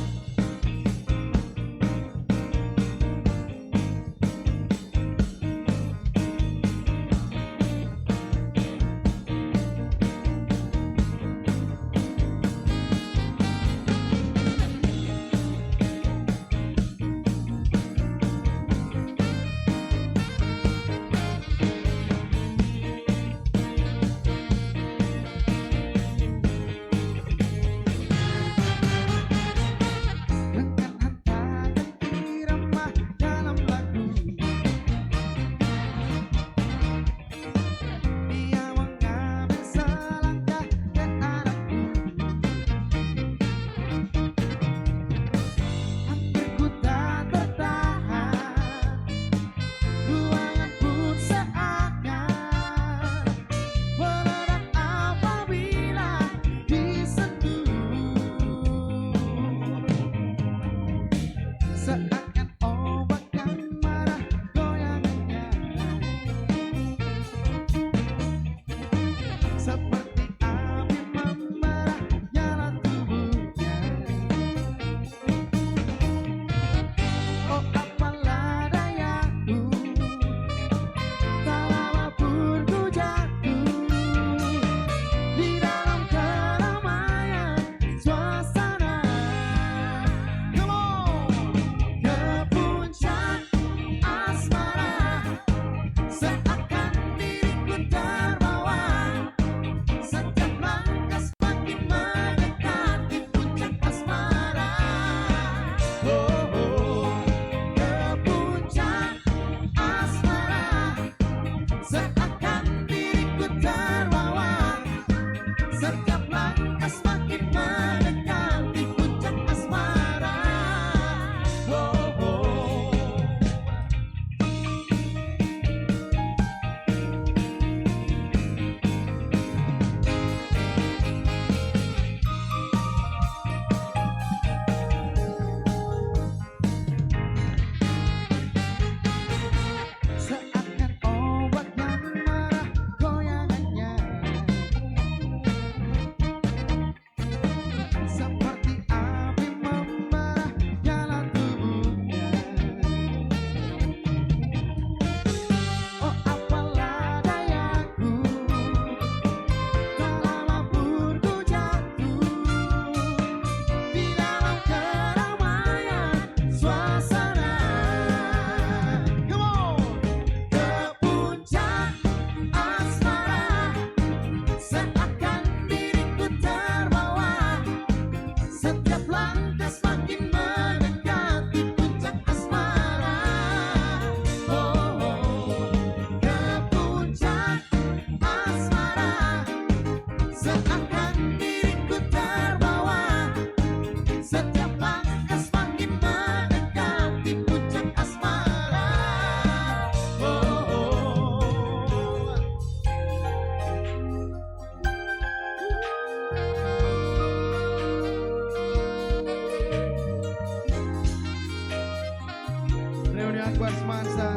buat semansa.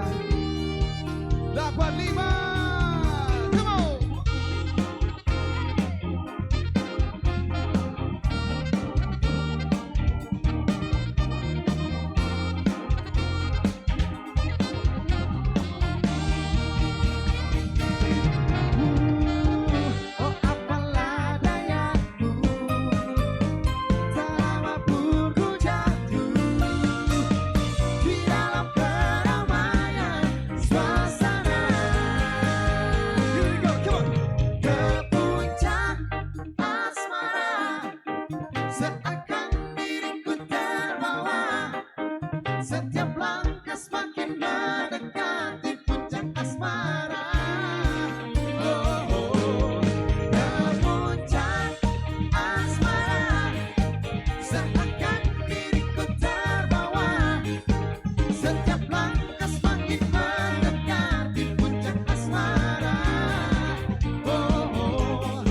Dapat 5. Come on. Oh apalah dayaku, tak mampu ku jatuh di dalam keramaian suasana. Here we go, come on. Ke puncak asmara, seakan diriku terbawa. Setiap langkah semakin mendekati puncak asmara. Oh, ke puncak asmara, seakan diriku terbawa. Setiap langkah semakin mendekati puncak asmara. Oh,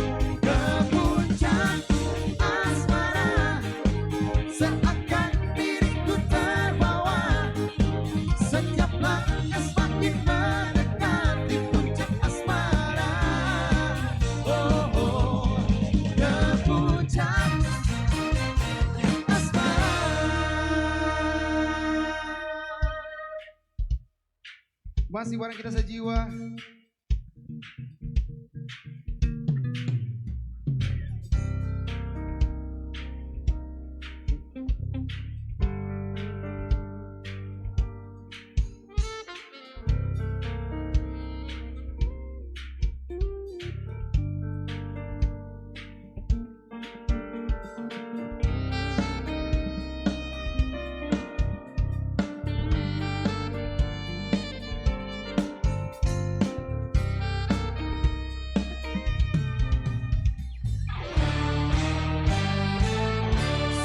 ke puncak asmara, seakan diriku terbawa. Setiap langkah semakin mendekati puncak asmara. Oh, ke puncak asmara. Masih bareng kita sejiwa.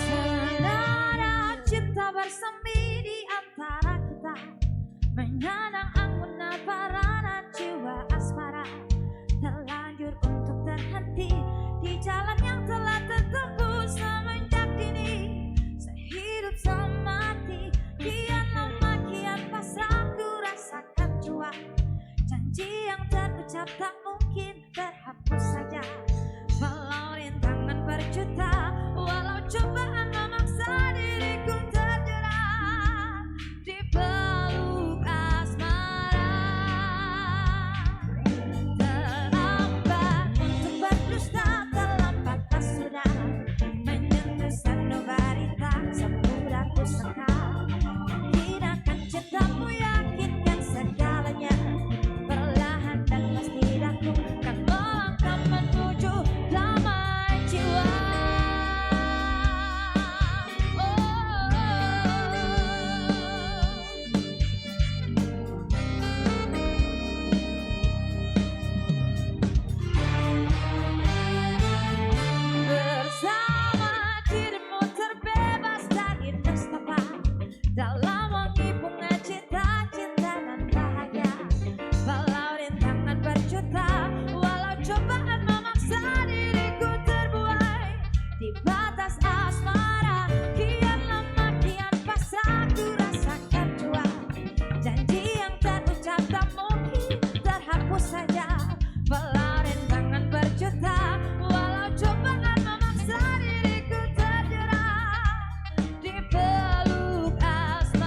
Selera cinta bersemi di antara kita, menyandang anggunan peranan jiwa asmara, terlanjur untuk terhenti di jalan yang telah tertempuh semenjak dini. Sehidup semati, kian lama kian pasrah ku rasakan jua. Janji yang terucap tak mungkin terhapus saja, walau rintangan berjuta, walau cobaan memaksa diriku terjerat di peluk asmara. Terlambat untuk berdusta, terlambat sudah menyentuh sanubari tak semudah ku sangka. Yakinkan cintamu, yakinkan segalanya, perlahan dan pasti aku kan melangkah menuju damai jiwa. Bersama dirimu terbebas dari nestapa, dalam wangi bunga cinta, cinta dan bahagia. Walau rintangan berjuta, walau cobaan memaksa diriku terbuai di batas asmara, kian lama kian pasrah ku rasakan jua. Janji yang terucap tak mungkin terhapus saja, walau rintangan berjuta, walau cobaan memaksa diriku terjerat di peluk asmara.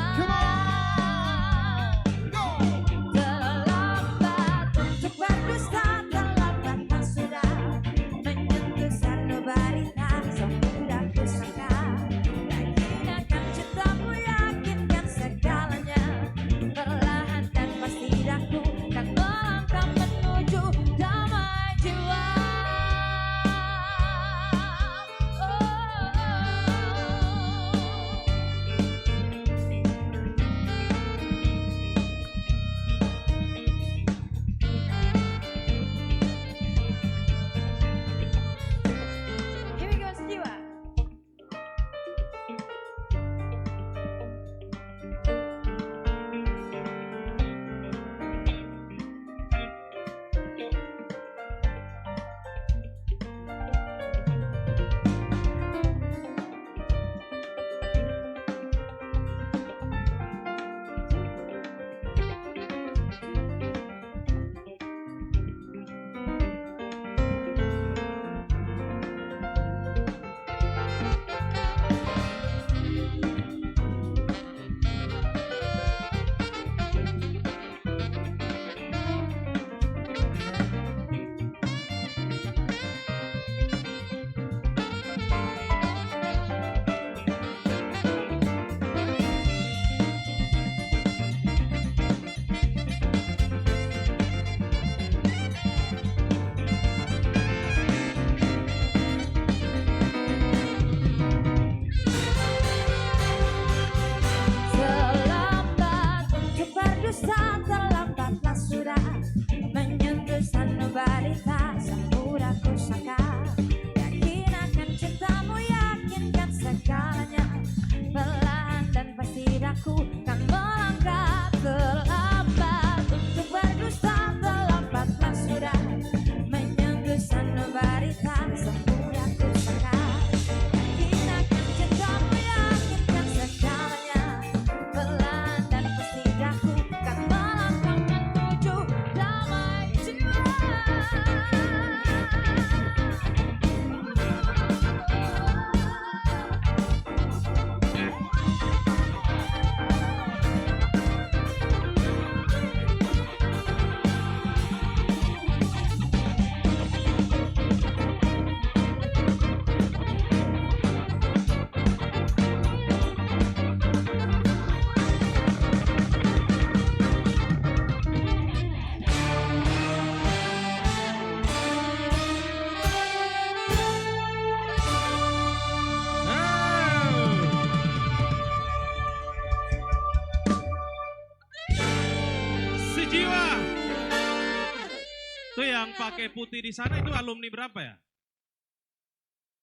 yang pakai putih di sana itu alumni berapa ya?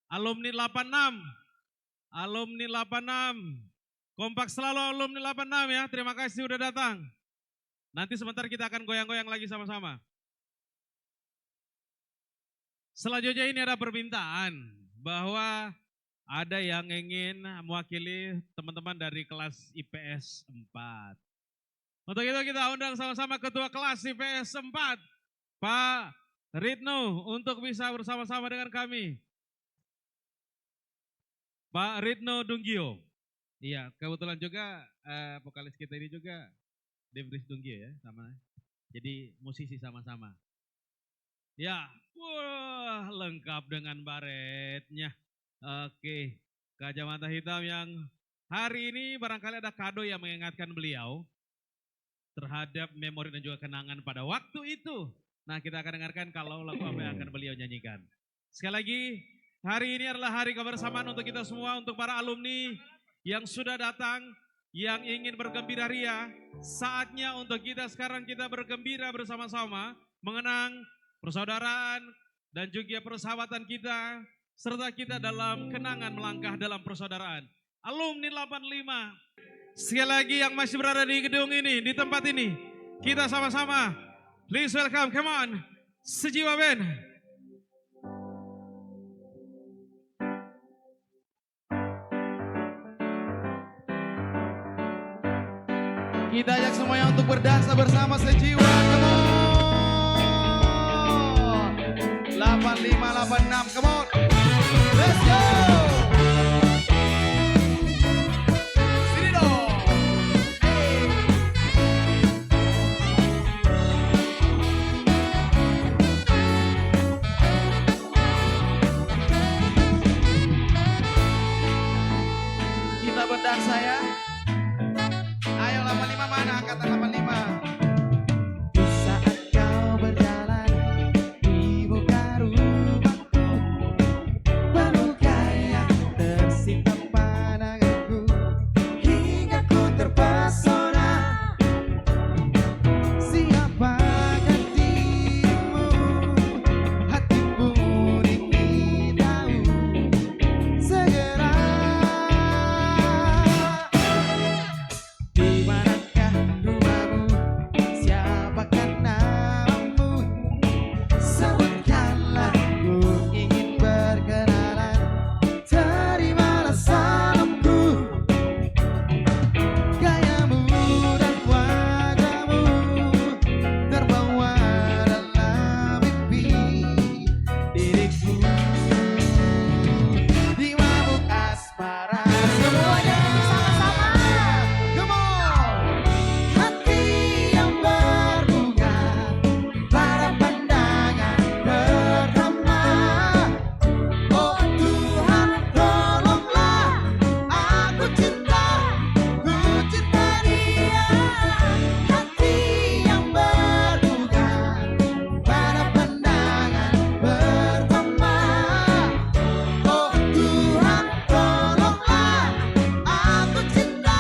Alumni 86. Alumni 86. Kompak selalu alumni 86 ya. Terima kasih sudah datang. Nanti sebentar kita akan goyang-goyang lagi sama-sama. Selanjutnya ini ada permintaan bahwa ada yang ingin mewakili teman-teman dari kelas IPS 4. Untuk itu kita undang sama-sama Ketua Kelas IPS 4, Pak Ridno, untuk bisa bersama-sama dengan kami. Pak Ridno Dunggio. Iya, kebetulan juga vokalis kita ini juga Devris Dunggio ya, sama. Jadi musisi sama-sama. Ya, wah lengkap dengan baretnya. Oke, kacamata hitam yang hari ini barangkali ada kado yang mengingatkan beliau terhadap memori dan juga kenangan pada waktu itu. Nah, kita akan dengarkan kalau lagu apa yang akan beliau nyanyikan. Sekali lagi, hari ini adalah hari kebersamaan untuk kita semua, untuk para alumni yang sudah datang, yang ingin bergembira ria. Saatnya untuk kita sekarang kita bergembira bersama-sama, mengenang persaudaraan dan juga persahabatan kita, serta kita dalam kenangan melangkah dalam persaudaraan. Alumni 85. Sekali lagi yang masih berada di gedung ini, di tempat ini, kita sama-sama. Please welcome, come on, Sejiwa Band. Kita ajak semuanya untuk berdansa bersama Sejiwa. Come on. 8586, come on. Let's go. Sini dong. Hey. Kita berdansa ya. Ayo 85 mana angkatan 85. Di saat kau berjalan di muka rumahku, penuh gaya tersita pandanganku, hingga ku terpesona. Siapakah dirimu? Hati pun ingin tahu. Segera di manakah rumahmu? Siapakah namamu? Sebutkanlah, ku ingin berkenalan. Terimalah salamku. Gayamu dan wajahmu terbawa dalam mimpi diriku. Di mabuk asmara. Semuanya sama-sama. Come on. Hati yang berbunga pada pandangan pertama. Oh Tuhan, tolonglah aku cinta dia. Hati yang berbunga pada pandangan pertama. Oh Tuhan, tolonglah aku cinta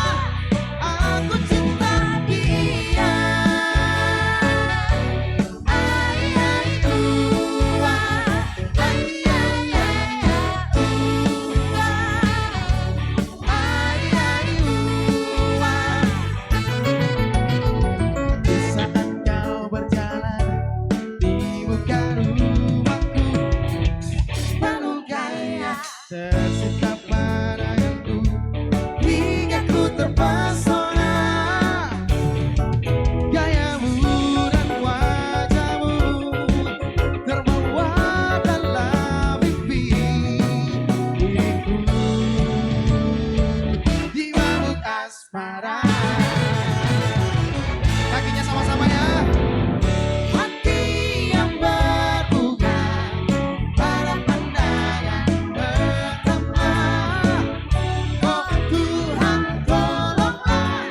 dia. Ay ay ua, ay ay ay ua, ay ay ua. Di saat kau berjalan di muka rumahku, penuh gaya tersita pandanganku, hingga ku terpesona. Gayamu dan wajahmu terbawa dalam mimpi diriku. Di mabuk asmara. Kakinya sama-sama ya. Hati yang berbunga pada pandangan pertama. Oh Tuhan, tolonglah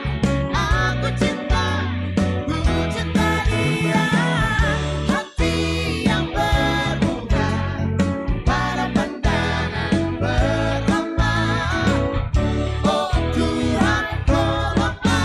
aku cinta dia. Hati yang berbunga pada pandangan pertama. Oh Tuhan, tolonglah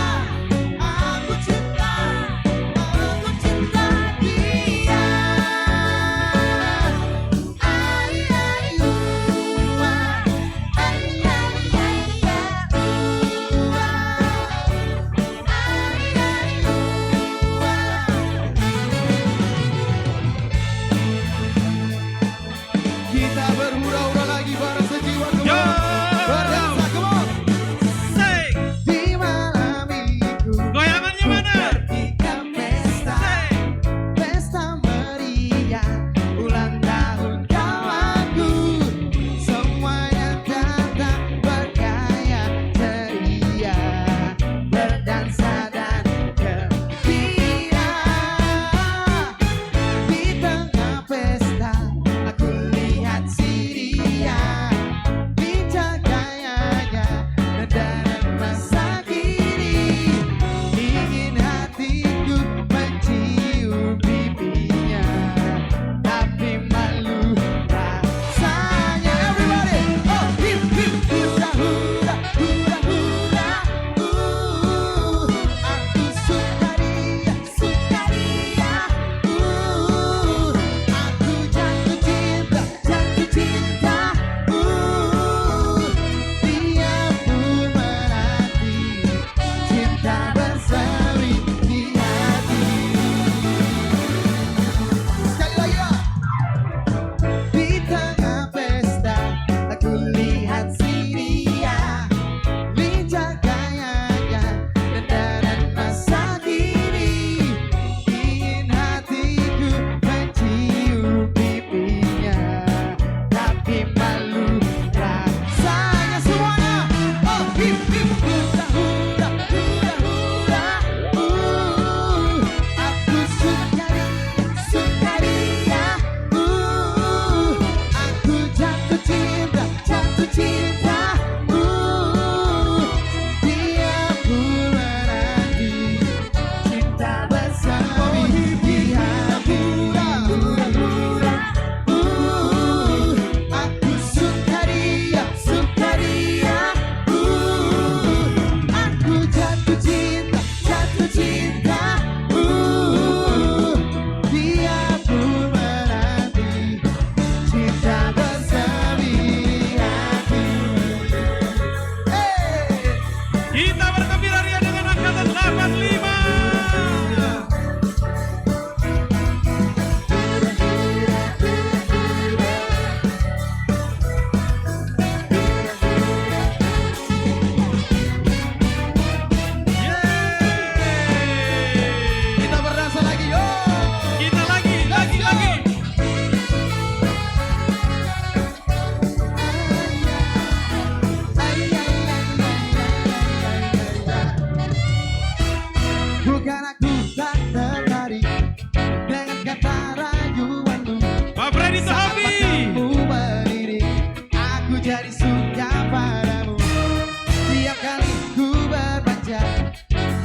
jatuh cinta, jatuh cinta. Biar ku menanti cinta bersemi hati. Kita bergembira ria dengan angkatan 85. Kita berdansa lagi, yo. Kita lagi. Bukan aku tak tertarik dengan kata rayuanmu. Pak Freddy Saat Tohobi. matamu melirik, aku jadi suka padamu. Tiap kali ku berbaca,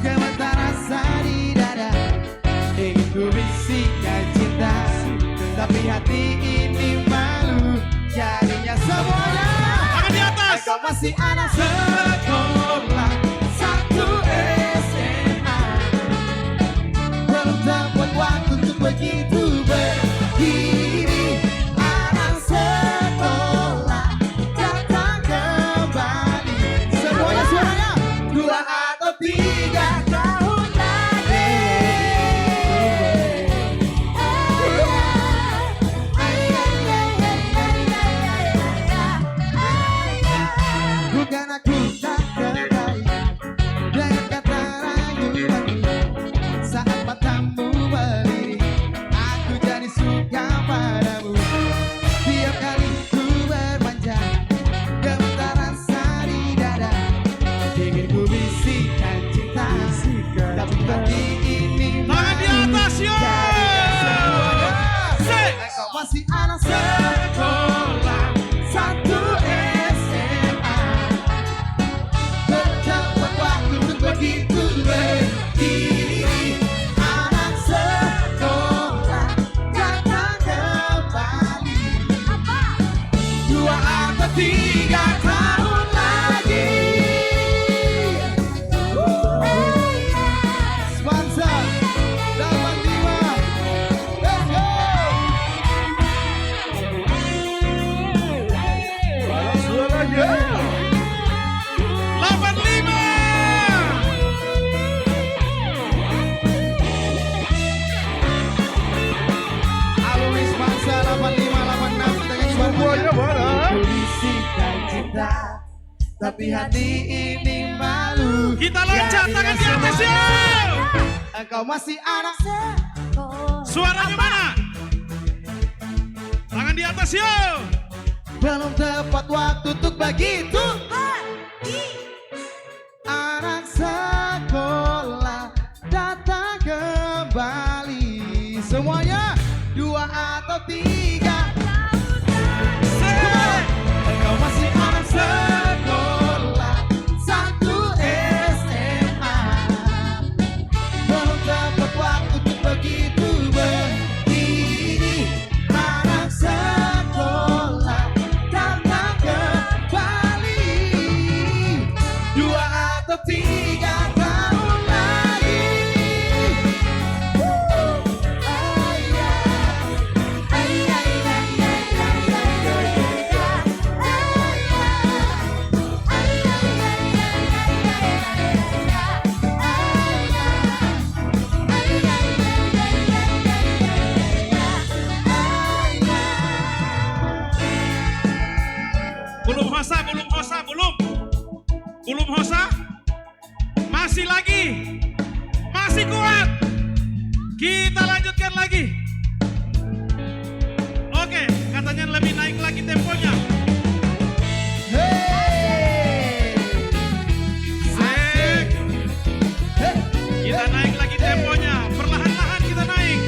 gemetar rasa di dada. Ingin ku bisikan cinta, tapi hati ini malu. Jadinya semuanya Tangan di atas. engkau masih anak sekolah satu SMA. Belum dapat waktu untuk begitu begini. Anak sekolah datang kembali. Semuanya suaranya 2 atau 3 tahun lagi. Bukan aku tak tertarik dengan kata rayuanmu. Saat matamu melirik, aku jadi suka padamu. Tiap kali ku bermanja, gemetar rasa di dada. Ingin ku bisikan cinta, tapi hati ini Tangan di atas, yo. engkau masih anak sekolah satu SMA. Berdapat waktu untuk begitu begini. Anak sekolah datang kembali. 2 atau 3 tahun lagi. Sponsor 85. Let's go. Yeah. 85. Alumni sponsor 85, 86 dengan semuanya bisikan cinta, tapi hati ini malu. Kita loncat, Jadinya tangan di atas, yo. semuanya engkau masih anak. Suaranya mana? Tangan di atas, yo. Belum tepat waktu untuk begitu. Anak sekolah datang kembali. Semuanya 2 atau 3. Engkau masih anak sekolah satu SMA. Belum tepat waktu untuk begitu begini. Anak sekolah datang kembali. 2 atau 3 tahun lagi. Belum hosa. Masih lagi. Masih kuat. Kita lanjutkan lagi. Oke, katanya lebih naik lagi temponya. Sek. Kita naik lagi temponya. Perlahan-lahan kita naik.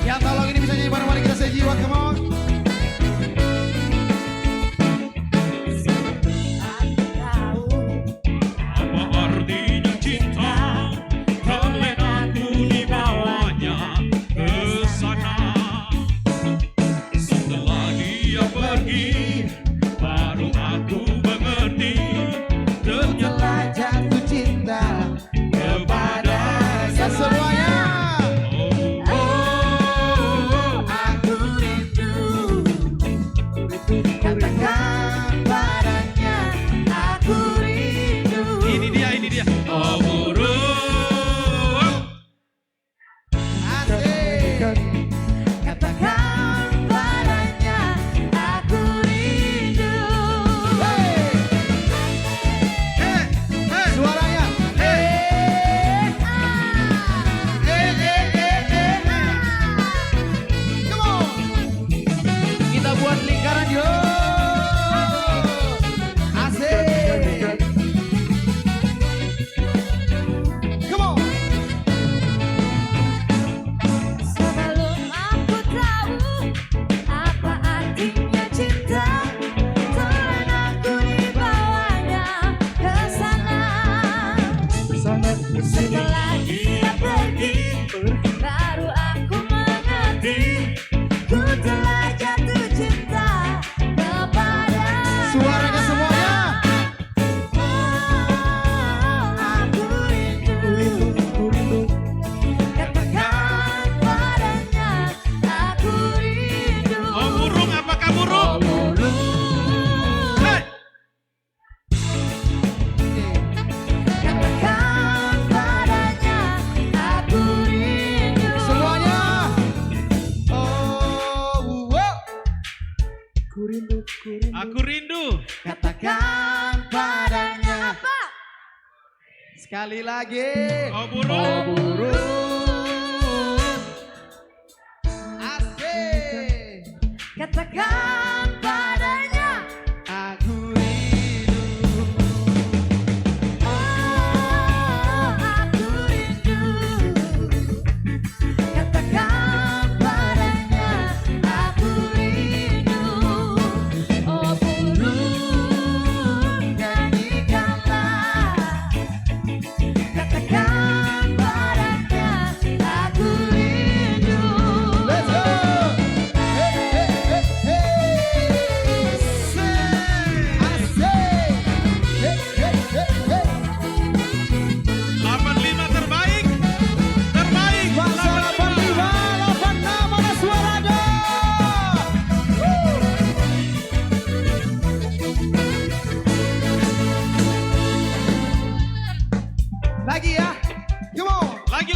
Yang tolong ini bisa jadi barang-barang kita sejiwa, come on. Apa artinya cinta? Tak lena ku Aku rindu. Katakan padanya. Sekali lagi. Oh burung. Burung. Asik. Katakan padanya. Aku rindu. Oh, aku rindu. Katakan padanya. Aku rindu. Oh burung, nyanyikanlah. Katakan padanya. Aku rindu. Let's go. Asik. Hey, hey, hey, hey. 85 terbaik. Terbaik. Masa 85, 86, mana suaranya? Lagi ya, come on. Lagi.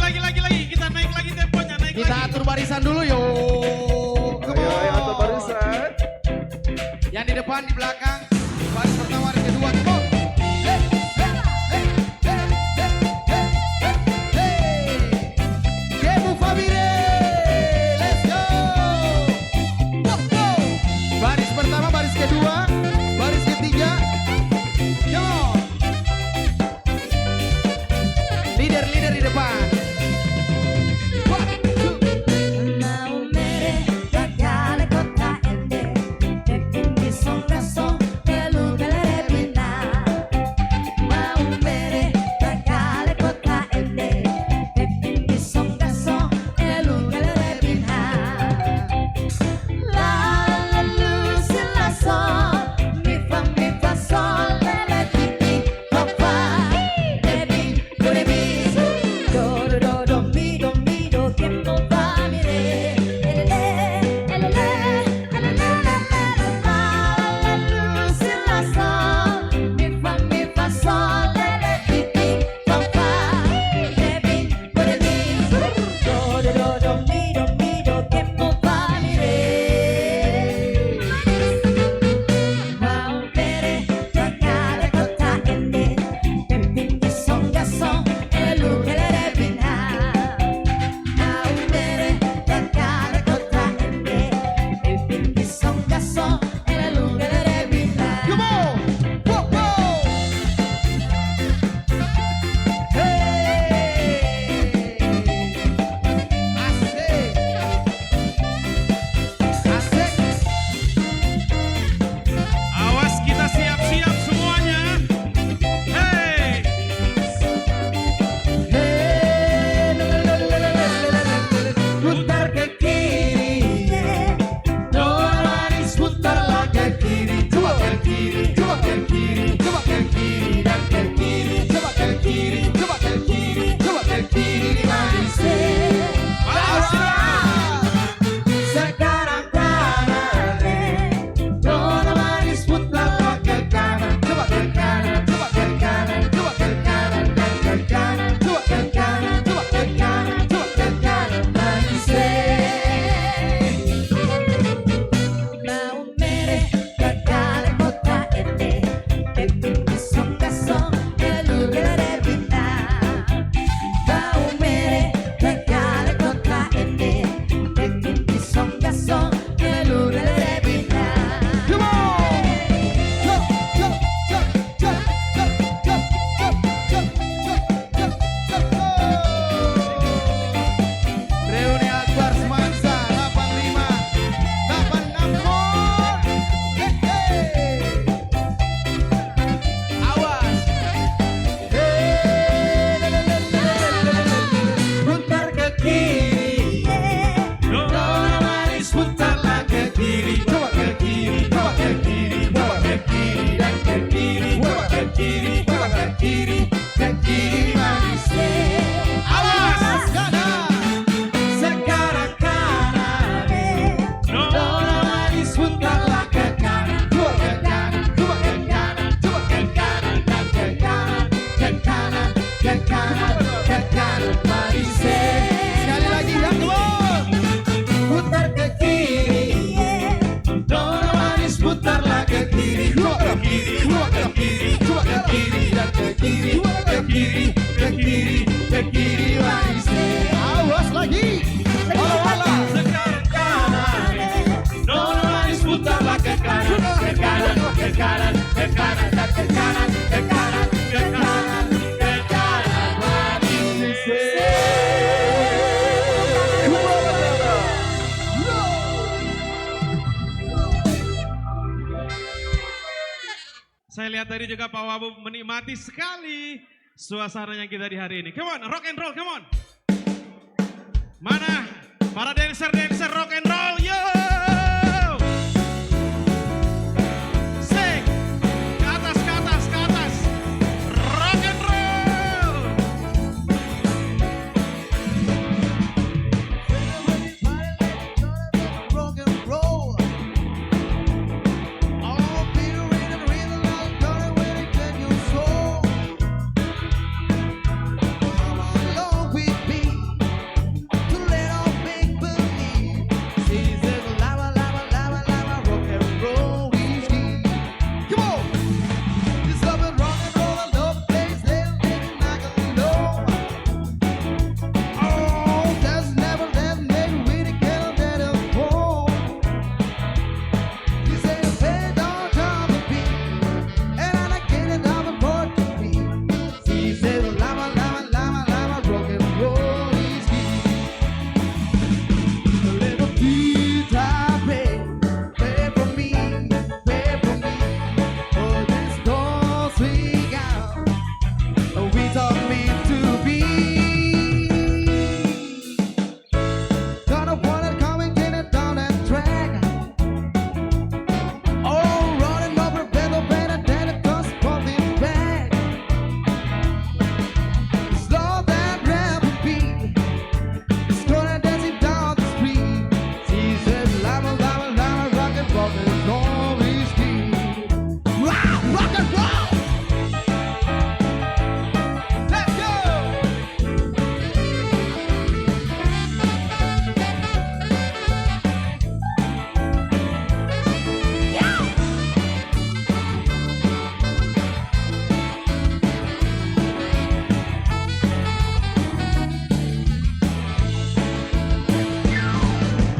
Kita naik lagi temponya, naik Kita lagi. atur barisan dulu yuk. Come on. Atur barisan. Yang di depan, di belakang. Baris pertama, baris kedua. Come on. Hey, hey, hey, hey, hey, hey, hey, hey. Kebu Fabire. Let's go. Go, go. Baris pertama, baris kedua, baris ketiga. Come on. Leader di depan. One, two. Mau mere ragale kota ende e quindi son gaso pelu galere bina. Mau mere ragale kota ende e quindi son gaso pelu galere bina. La la lu si la so Saya lihat tadi juga Pak Wabu menikmati sekali suasananya kita di hari ini. Come on, rock and roll, come on. Mana para dancer rock and roll, yo! Sing, ke atas, ke atas, ke atas. Rock and roll. Rock and roll. All Peter in the rhythm, I'll turn it when it can your soul. Come along with me to let all make believe. She says lava, lava, lava, lava, rock and roll whiskey. Come on, this love and rock and roll, I love the place, little baby, knock on the door. Oh, there's never that maybe we the girl that is born. You say a bed on top of me, and I like it on the board to me. She says lava, lava, lava, lava, rock and roll is key. A little guitar play for me, play for me. Oh, this don't swing out. Oh, we taught me to be. Gonna want it coming, get it down that track. Oh, running over better, better than it comes from this back. Slow that rapid beat. It's gonna dance it down the street. She says, lava, lava, lava, rock and roll, and roll is key. Rock and roll! Let's go!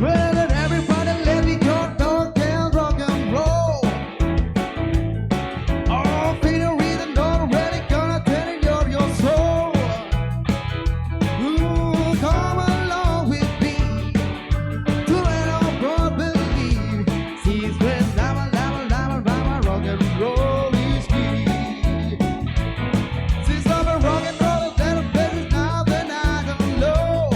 Well, and everybody let me go, don't tell rock and roll. Oh, Peter Reed, already gonna tell your soul. Ooh, come along with me to let all God believe. She's with lava, lava, lava, lava, rock and roll is key. She's lava, rock and roll, is better places now than I can know.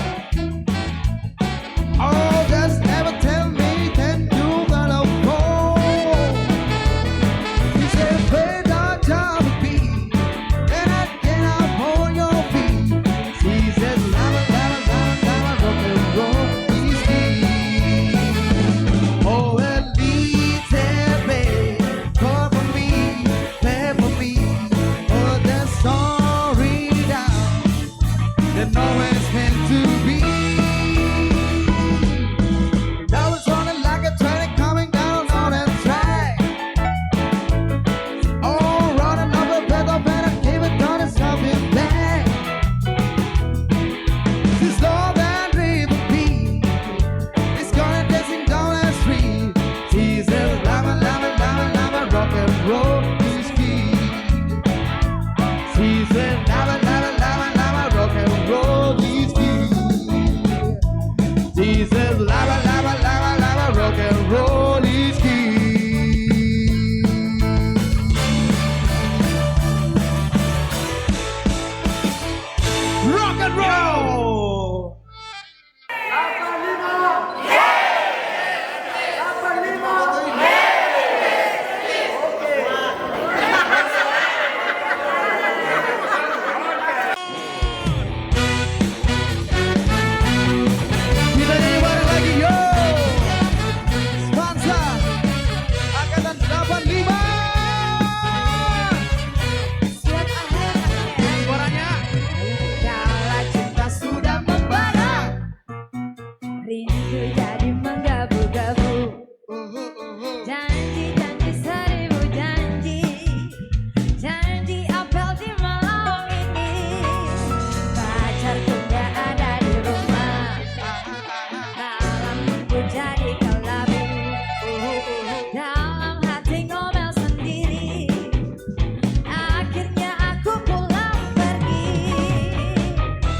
Oh, just never tell me, can you that I'll go? You say, play that job with me, and I get up on your feet. She says, lava, lava, lava, lava, rock and roll is key. Oh, at least babe, call for me, play for me. Oh, that story down, that always meant to be. That was running like a train coming down on that track. Oh, running over better, better, keep it down and stop it back. This love and river beat, it's gonna dancing down that street. She says, lava, lava, lava, lava, rock and roll is key. She said, lava, lava, lava, lava, rock and roll is key. She says, lava, lava, lava, lava, rock and roll is key. Rock and roll! Kita nyanyi bareng lagi, yo! Spansa, Angkatan 85! Suaranya! Kala cinta sudah membara, rindu jadi menggabu-gabu.